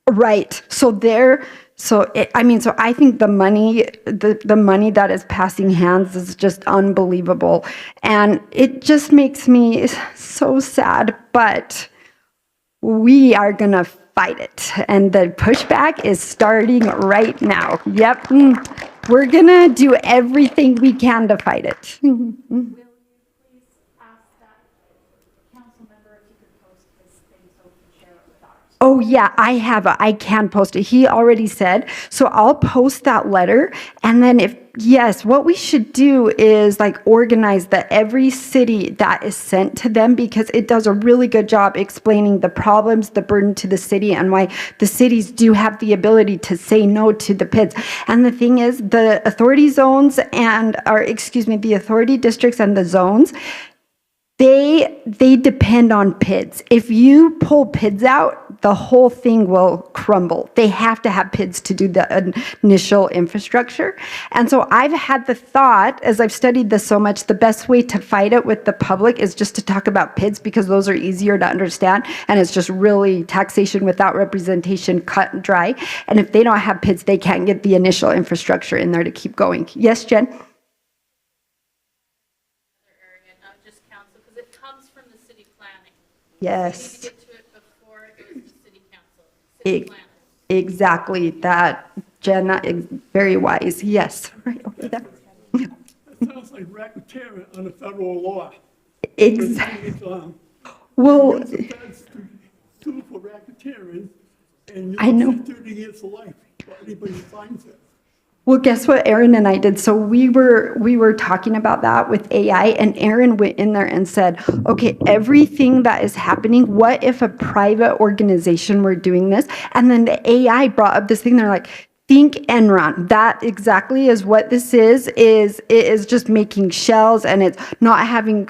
right. So I think the money that is passing hands is just unbelievable. And it just makes me so sad, but we are going to fight it. And the pushback is starting right now. Yep. We're going to do everything we can to fight it. Oh yeah, I can post it. He already said, so I'll post that letter. And then what we should do is like organize every city that is sent to them, because it does a really good job explaining the problems, the burden to the city, and why the cities do have the ability to say no to the PIDS. And the thing is, the authority zones the authority districts and the zones, they depend on PIDS. If you pull PIDS out, the whole thing will crumble. They have to have PIDS to do the initial infrastructure. And so I've had the thought, as I've studied this so much, the best way to fight it with the public is just to talk about PIDS, because those are easier to understand, and it's just really taxation without representation, cut and dry. And if they don't have PIDS, they can't get the initial infrastructure in there to keep going. Yes, Jen? Yes. We need to get to it before it goes to city council, city planners. Exactly that, Jenna, very wise. Yes, right over there. That sounds like racketeering under federal law. Exactly. Well, sue for racketeering, and I know. 30 years to life for anybody who finds it. Well, guess what Aaron and I did? So we were talking about that with AI, and Aaron went in there and said, okay, everything that is happening, what if a private organization were doing this? And then the AI brought up this thing, they're like, think Enron. That exactly is what this is it is just making shells, and it's not having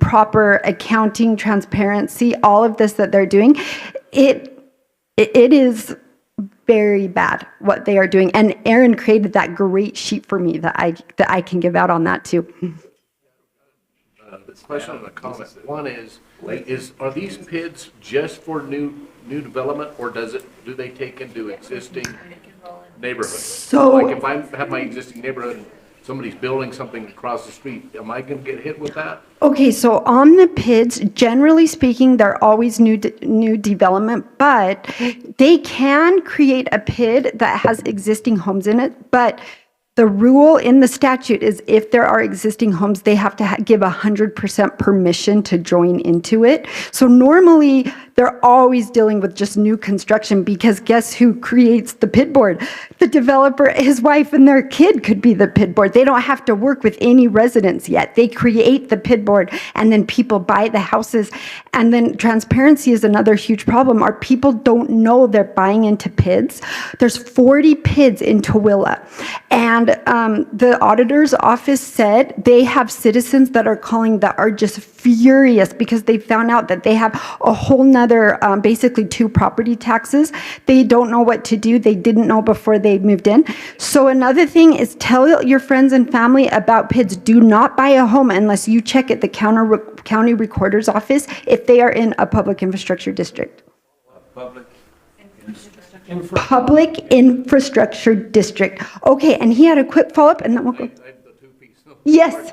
proper accounting, transparency, all of this that they're doing. It is very bad what they are doing. And Aaron created that great sheet for me that I can give out on that too. The question and a comment. One is are these PIDs just for new development, or do they take into existing neighborhoods? So like if I have my existing neighborhood and somebody's building something across the street, am I going to get hit with that? Okay, so on the PIDS, generally speaking, they're always new development, but they can create a PID that has existing homes in it. But the rule in the statute is if there are existing homes, they have to give 100% permission to join into it. So normally, they're always dealing with just new construction, because guess who creates the PID board? The developer, his wife, and their kid could be the PID board. They don't have to work with any residents yet. They create the PID board, and then people buy the houses. And then transparency is another huge problem. Our people don't know they're buying into PIDs. There's 40 PIDs in Tooele. And the auditor's office said they have citizens that are calling that are just furious, because they found out that they have a whole nother, basically 2 property taxes. They don't know what to do. They didn't know before they moved in. So another thing is, tell your friends and family about PIDs. Do not buy a home unless you check at the county recorder's office if they are in a public infrastructure district. Public infrastructure district. Okay, and he had a quick follow-up, and then we'll go. Yes.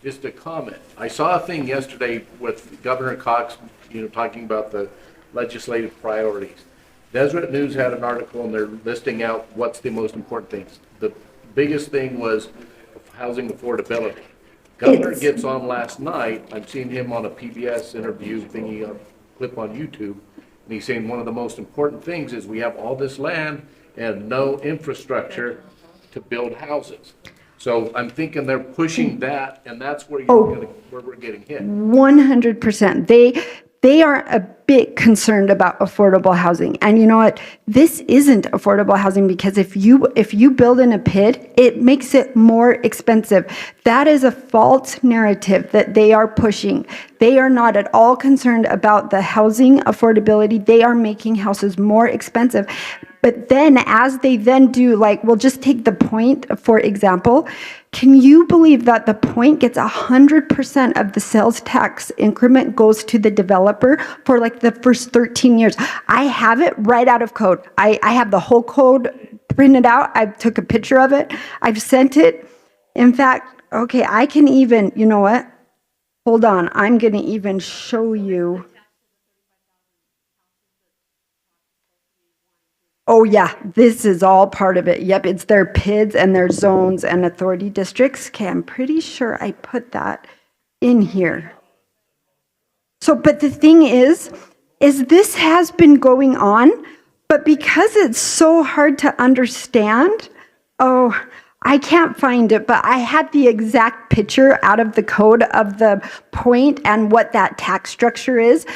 Just a comment. I saw a thing yesterday with Governor Cox, talking about the legislative priorities. Deseret News had an article, and they're listing out what's the most important things. The biggest thing was housing affordability. Governor gets on last night. I've seen him on a PBS interview thingy, a clip on YouTube. And he's saying one of the most important things is we have all this land and no infrastructure to build houses. So I'm thinking they're pushing that, and that's where where we're getting hit. 100%. They are a bit concerned about affordable housing. And you know what? This isn't affordable housing, because if you build in a PID, it makes it more expensive. That is a false narrative that they are pushing. They are not at all concerned about the housing affordability. They are making houses more expensive. But then as they then do, like, we'll just take the point, for example. Can you believe that the point gets 100% of the sales tax increment goes to the developer for like the first 13 years? I have it right out of code. I have the whole code printed out. I took a picture of it. I've sent it. In fact, okay, I can even, you know what? Hold on. I'm going to even show you. Oh yeah, this is all part of it. Yep, it's their PIDS and their zones and authority districts. Okay, I'm pretty sure I put that in here. So, but the thing is this has been going on, but because it's so hard to understand, I can't find it, but I had the exact picture out of the code of the point and what that tax structure is.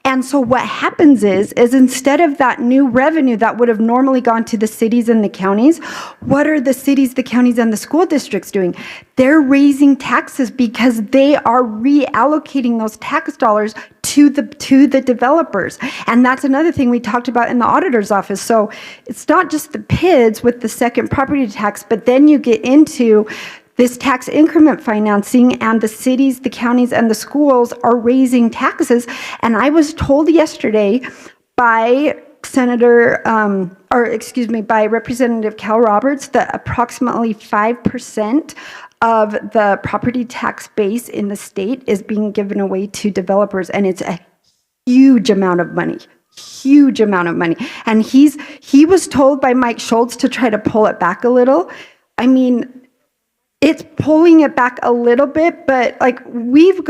And so what happens is instead of that new revenue that would have normally gone to the cities and the counties, what are the cities, the counties, and the school districts doing? They're raising taxes because they are reallocating those tax dollars to the developers. And that's another thing we talked about in the auditor's office. So it's not just the PIDS with the second property tax, but then you get into this tax increment financing, and the cities, the counties, and the schools are raising taxes. And I was told yesterday by by Representative Cal Roberts that approximately 5% of the property tax base in the state is being given away to developers, and it's a huge amount of money. Huge amount of money. And he was told by Mike Schultz to try to pull it back a little. I mean, it's pulling it back a little bit, but like we'll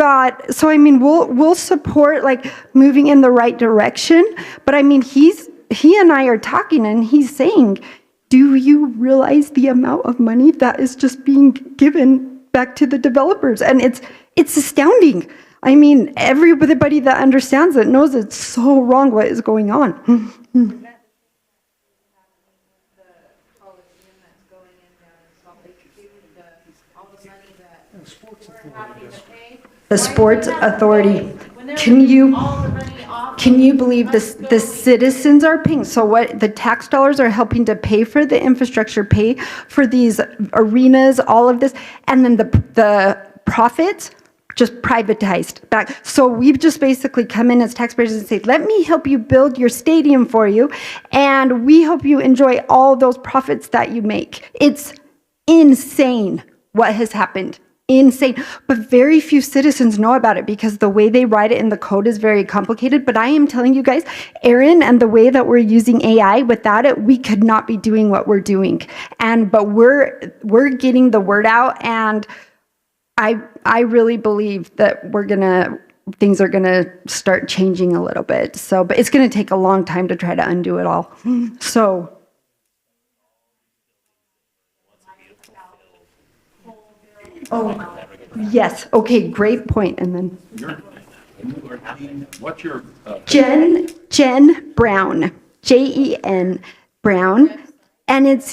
support like moving in the right direction. But I mean, he and I are talking, and he's saying, do you realize the amount of money that is just being given back to the developers? And it's astounding. I mean, everybody that understands it knows it's so wrong what is going on. The sports authority. Can you believe this? The citizens are paying. So what the tax dollars are helping to pay for the infrastructure, pay for these arenas, all of this, and then the profits just privatized back. So we've just basically come in as taxpayers and say, let me help you build your stadium for you, and we hope you enjoy all those profits that you make. It's insane what has happened. Insane. But very few citizens know about it because the way they write it in the code is very complicated. But I am telling you guys, Aaron, and the way that we're using AI, without it, we could not be doing what we're doing. But we're getting the word out, and I really believe that things are gonna start changing a little bit. So, but it's gonna take a long time to try to undo it all. So. Oh, yes. Okay, great point. And then What's your Jen Brown, Jen Brown, and it's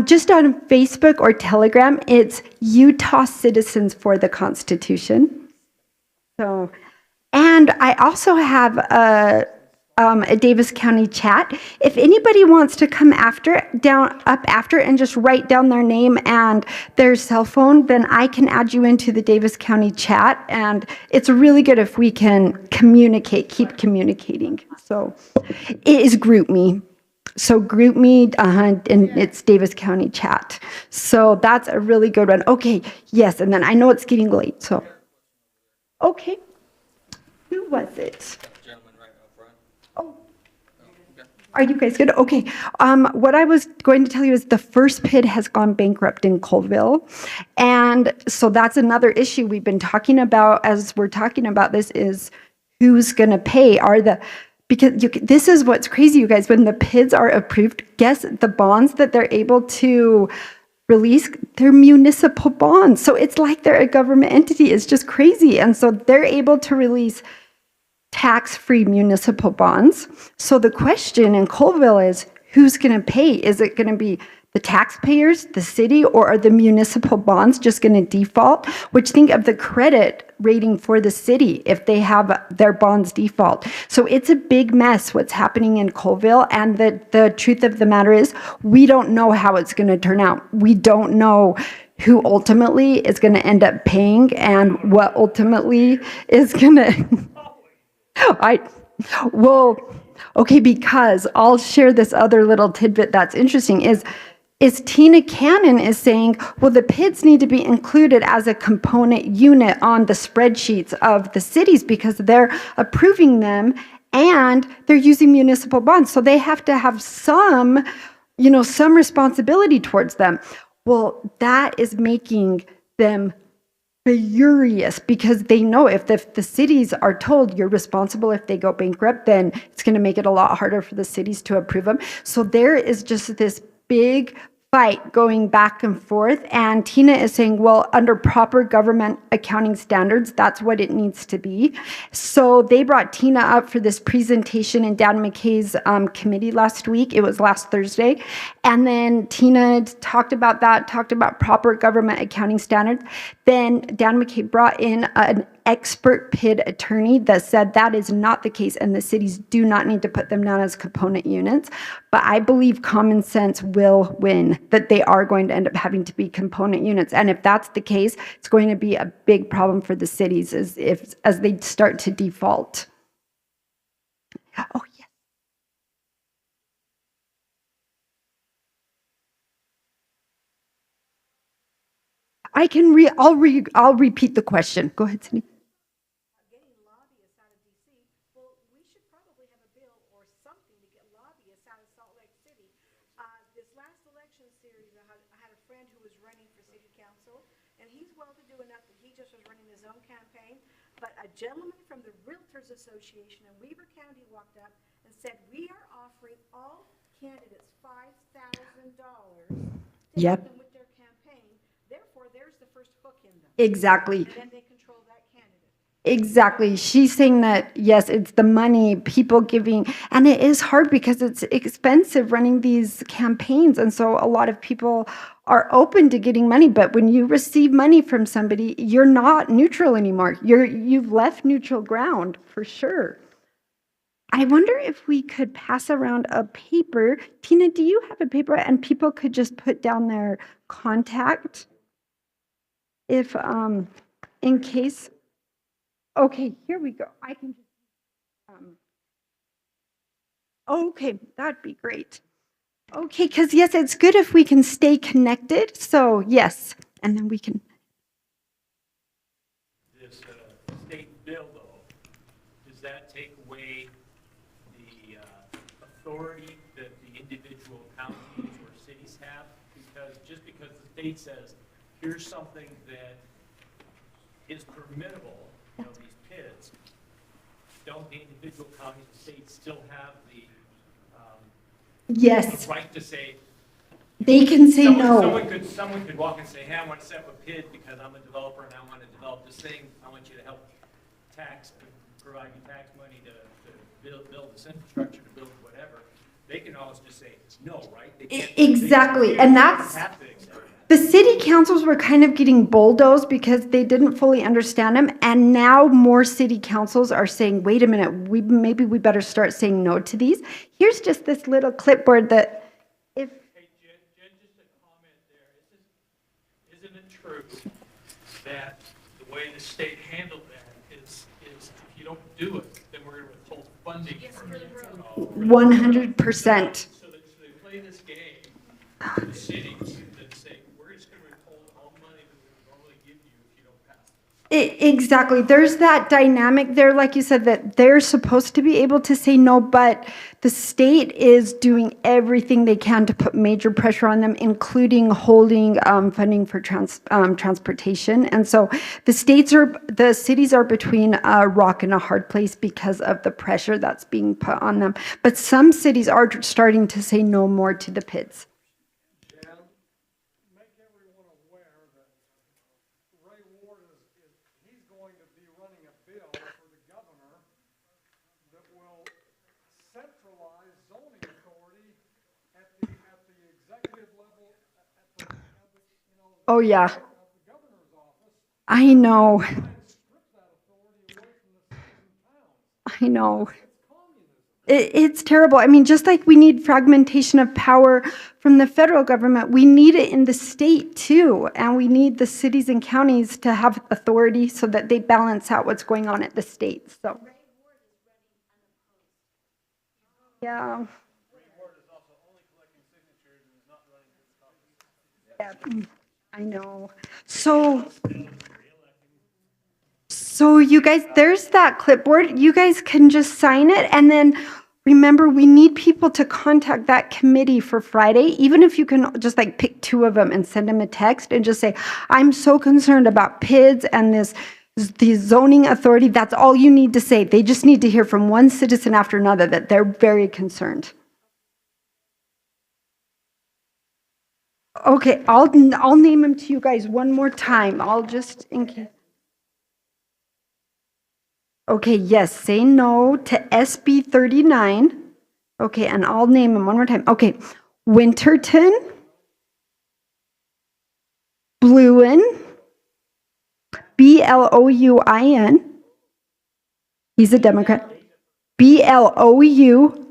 just on Facebook or Telegram. It's Utah Citizens for the Constitution. So, and I also have a Davis County chat. If anybody wants to come up after and just write down their name and their cell phone, then I can add you into the Davis County chat. And it's really good if we can keep communicating. So it is GroupMe. So GroupMe, and it's Davis County chat. So that's a really good one. Okay, yes, and then I know it's getting late, so. Okay, who was it? Are you guys good? Okay. What I was going to tell you is the first PID has gone bankrupt in Colville. And so that's another issue we've been talking about as we're talking about this is who's going to pay? This is what's crazy, you guys. When the PIDs are approved, guess the bonds that they're able to release their municipal bonds. So it's like they're a government entity. It's just crazy. And so they're able to release tax-free municipal bonds. So the question in Colville is, who's going to pay? Is it going to be the taxpayers, the city, or are the municipal bonds just going to default? Which, think of the credit rating for the city if they have their bonds default. So it's a big mess what's happening in Colville, and the truth of the matter is we don't know how it's going to turn out. We don't know who ultimately is going to end up paying and what ultimately is going to okay, because I'll share this other little tidbit that's interesting is Tina Cannon is saying, well, the PIDS need to be included as a component unit on the spreadsheets of the cities because they're approving them and they're using municipal bonds. So they have to have some responsibility towards them. Well, that is making them furious because they know if the cities are told you're responsible if they go bankrupt, then it's going to make it a lot harder for the cities to approve them. So there is just this big fight going back and forth, and Tina is saying, well, under proper government accounting standards, that's what it needs to be. So they brought Tina up for this presentation in Dan McKay's committee last week. It was last Thursday. And then Tina talked about proper government accounting standards. Then Dan McKay brought in an expert PID attorney that said that is not the case and the cities do not need to put them down as component units. But I believe common sense will win, that they are going to end up having to be component units. And if that's the case, it's going to be a big problem for the cities as they start to default. Oh, yes. I'll repeat the question. Go ahead, Cindy. But a gentleman from the Realtors Association in Weber County walked up and said, we are offering all candidates $5,000 to help them with their campaign. Therefore, there's the first hook in them. Exactly. And then they control that candidate. Exactly. She's saying that, yes, it's the money, people giving, and it is hard because it's expensive running these campaigns. And so a lot of people are open to getting money, but when you receive money from somebody, you're not neutral anymore. You've left neutral ground for sure. I wonder if we could pass around a paper. Tina, do you have a paper? And people could just put down their contact if, in case. Okay, here we go. I can just, okay, that'd be great. Okay, because yes, it's good if we can stay connected. So yes, and then we can. This state bill, though, does that take away the authority that the individual counties or cities have? Because just because the state says, here's something that is permittable, these PIDs, don't the individual counties and states still have the Yes. the right to say? They can say no. Someone could walk and say, hey, I want to set up a PID because I'm a developer and I want to develop this thing. I want you to help provide you tax money to build this infrastructure, to build whatever. They can always just say no, right? They can't, exactly, and that's. The city councils were kind of getting bulldozed because they didn't fully understand them, and now more city councils are saying, wait a minute, maybe we better start saying no to these. Here's just this little clipboard that if... Hey, Jen, just a comment there. Isn't it true that the way the state handled that is if you don't do it, then we're going to withhold funding from you? 100%. So they play this game to the cities that say, we're just going to withhold all the money that we would normally give you if you don't pass it. Exactly. There's that dynamic there, like you said, that they're supposed to be able to say no, but the state is doing everything they can to put major pressure on them, including holding funding for transportation. And so the cities are between a rock and a hard place because of the pressure that's being put on them. But some cities are starting to say no more to the PIDs. Yeah, make Oh, yeah. I know. I know. It's terrible. I mean, just like we need fragmentation of power from the federal government, we need it in the state too. And we need the cities and counties to have authority so that they balance out what's going on at the state. So, yeah. Yeah, I know. So you guys, there's that clipboard. You guys can just sign it. And then remember, we need people to contact that committee for Friday, even if you can just like pick 2 of them and send them a text and just say, I'm so concerned about PIDS and the zoning authority. That's all you need to say. They just need to hear from one citizen after another that they're very concerned. Okay, I'll name them to you guys one more time. I'll just in case. Okay, yes, say no to SB 39. Okay, and I'll name them one more time. Okay, Winterton, Bluin, Blouin. He's a Democrat. Blouin.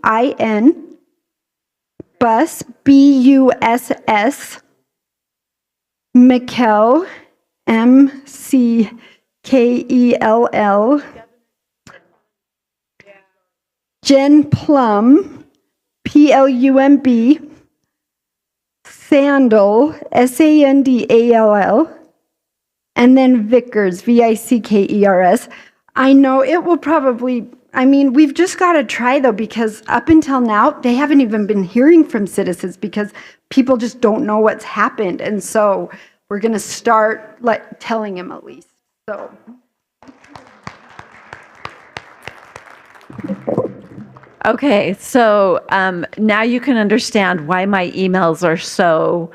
Bus, Buss. McKell, McKell. Jen Plum, Plumb. Sandal, Sandall. And then Vickers, Vickers. I know it will probably, I mean, we've just got to try though, because up until now, they haven't even been hearing from citizens because people just don't know what's happened. And so we're going to start telling them at least. So. Okay, so now you can understand why my emails are so,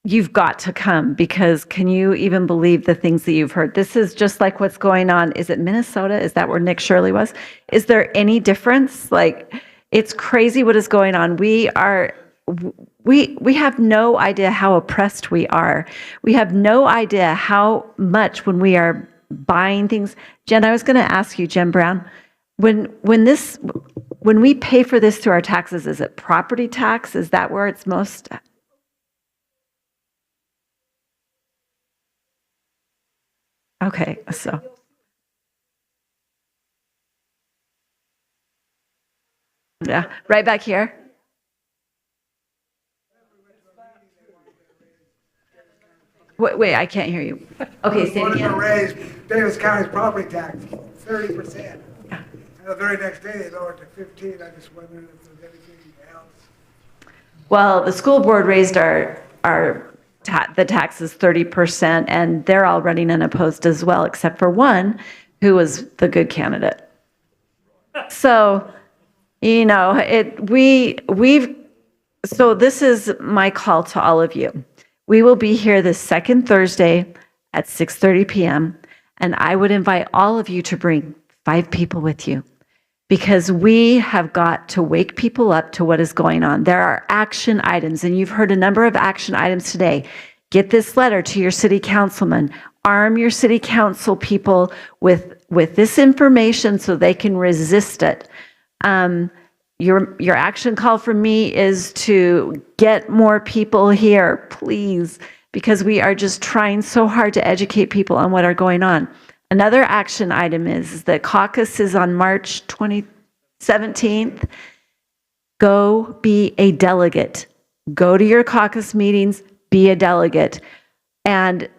you've got to come, because can you even believe the things that you've heard? This is just like what's going on. Is it Minnesota? Is that where Nick Shirley was? Is there any difference? Like, it's crazy what is going on. We have no idea how oppressed we are. We have no idea how much when we are buying things. Jen, I was going to ask you, Jen Brown, when we pay for this through our taxes, is it property tax? Is that where it's most? Okay, so. Yeah, right back here. Wait, I can't hear you. Okay, say it again. To raise Davis County's property tax 30%. And the very next day, they lowered it to 15. I just wondered if there's anything else. Well, the school board raised the taxes 30%, and they're all running unopposed as well, except for one who was the good candidate. So, you know, so this is my call to all of you. We will be here this second Thursday at 6:30 p.m., and I would invite all of you to bring 5 people with you, because we have got to wake people up to what is going on. There are action items, and you've heard a number of action items today. Get this letter to your city councilman. Arm your city council people with this information so they can resist it. Your action call from me is to get more people here, please, because we are just trying so hard to educate people on what are going on. Another action item is that caucus is on March 17th. Go be a delegate. Go to your caucus meetings, be a delegate. And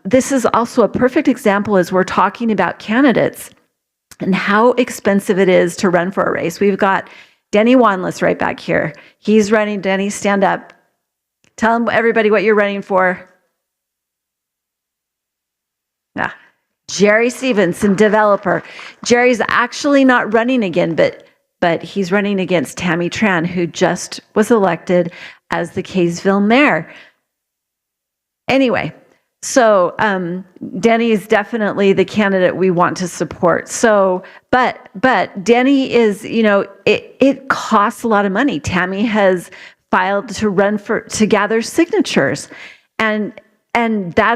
this is also a perfect example as we're talking about candidates and how expensive it is to run for a race. We've got Denny Wanless right back here. He's running. Denny, stand up. Tell everybody what you're running for. Yeah. Jerry Stevenson, developer. Jerry's actually not running again, but he's running against Tammy Tran, who just was elected as the Kaysville mayor. Anyway, so Denny is definitely the candidate we want to support. So, but Denny is, you know, it costs a lot of money. Tammy has filed to run to gather signatures. And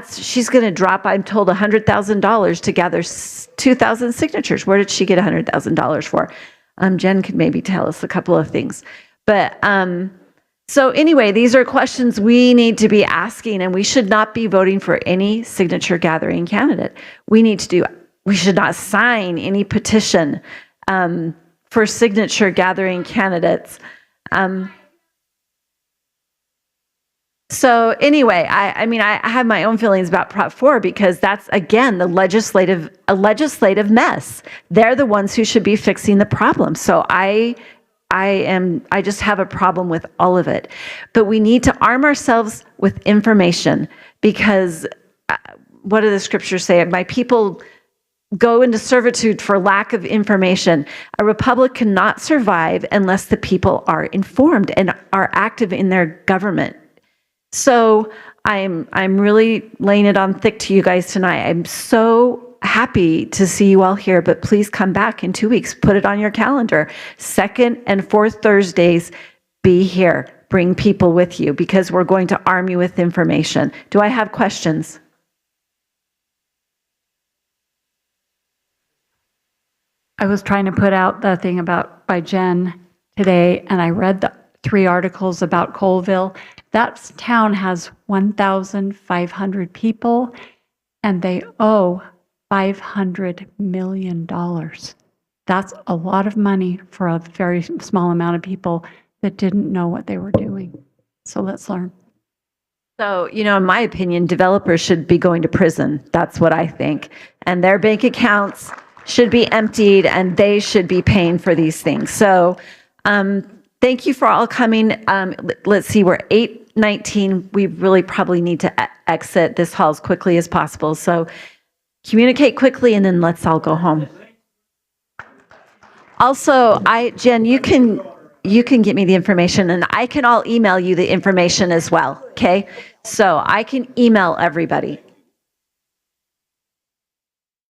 she's going to drop, I'm told, $100,000 to gather 2,000 signatures. Where did she get $100,000 for? Jen could maybe tell us a couple of things. But so anyway, these are questions we need to be asking, and we should not be voting for any signature gathering candidate. We should not sign any petition for signature gathering candidates. So anyway, I have my own feelings about Prop 4 because that's, again, a legislative mess. They're the ones who should be fixing the problem. So I just have a problem with all of it. But we need to arm ourselves with information because what do the scriptures say? My people go into servitude for lack of information. A republic cannot survive unless the people are informed and are active in their government. So I'm really laying it on thick to you guys tonight. I'm so happy to see you all here, but please come back in 2 weeks. Put it on your calendar. 2nd and 4th Thursdays, be here. Bring people with you because we're going to arm you with information. Do I have questions? I was trying to put out the thing by Jen today, and I read the 3 articles about Colville. That town has 1,500 people, and they owe $500 million. That's a lot of money for a very small amount of people that didn't know what they were doing. So let's learn. So, in my opinion, developers should be going to prison. That's what I think. And their bank accounts should be emptied, and they should be paying for these things. So, thank you for all coming. Let's see, we're 8:19. We really probably need to exit this hall as quickly as possible. So communicate quickly and then let's all go home. Also, Jen, you can get me the information and I can all email you the information as well, okay? So I can email everybody.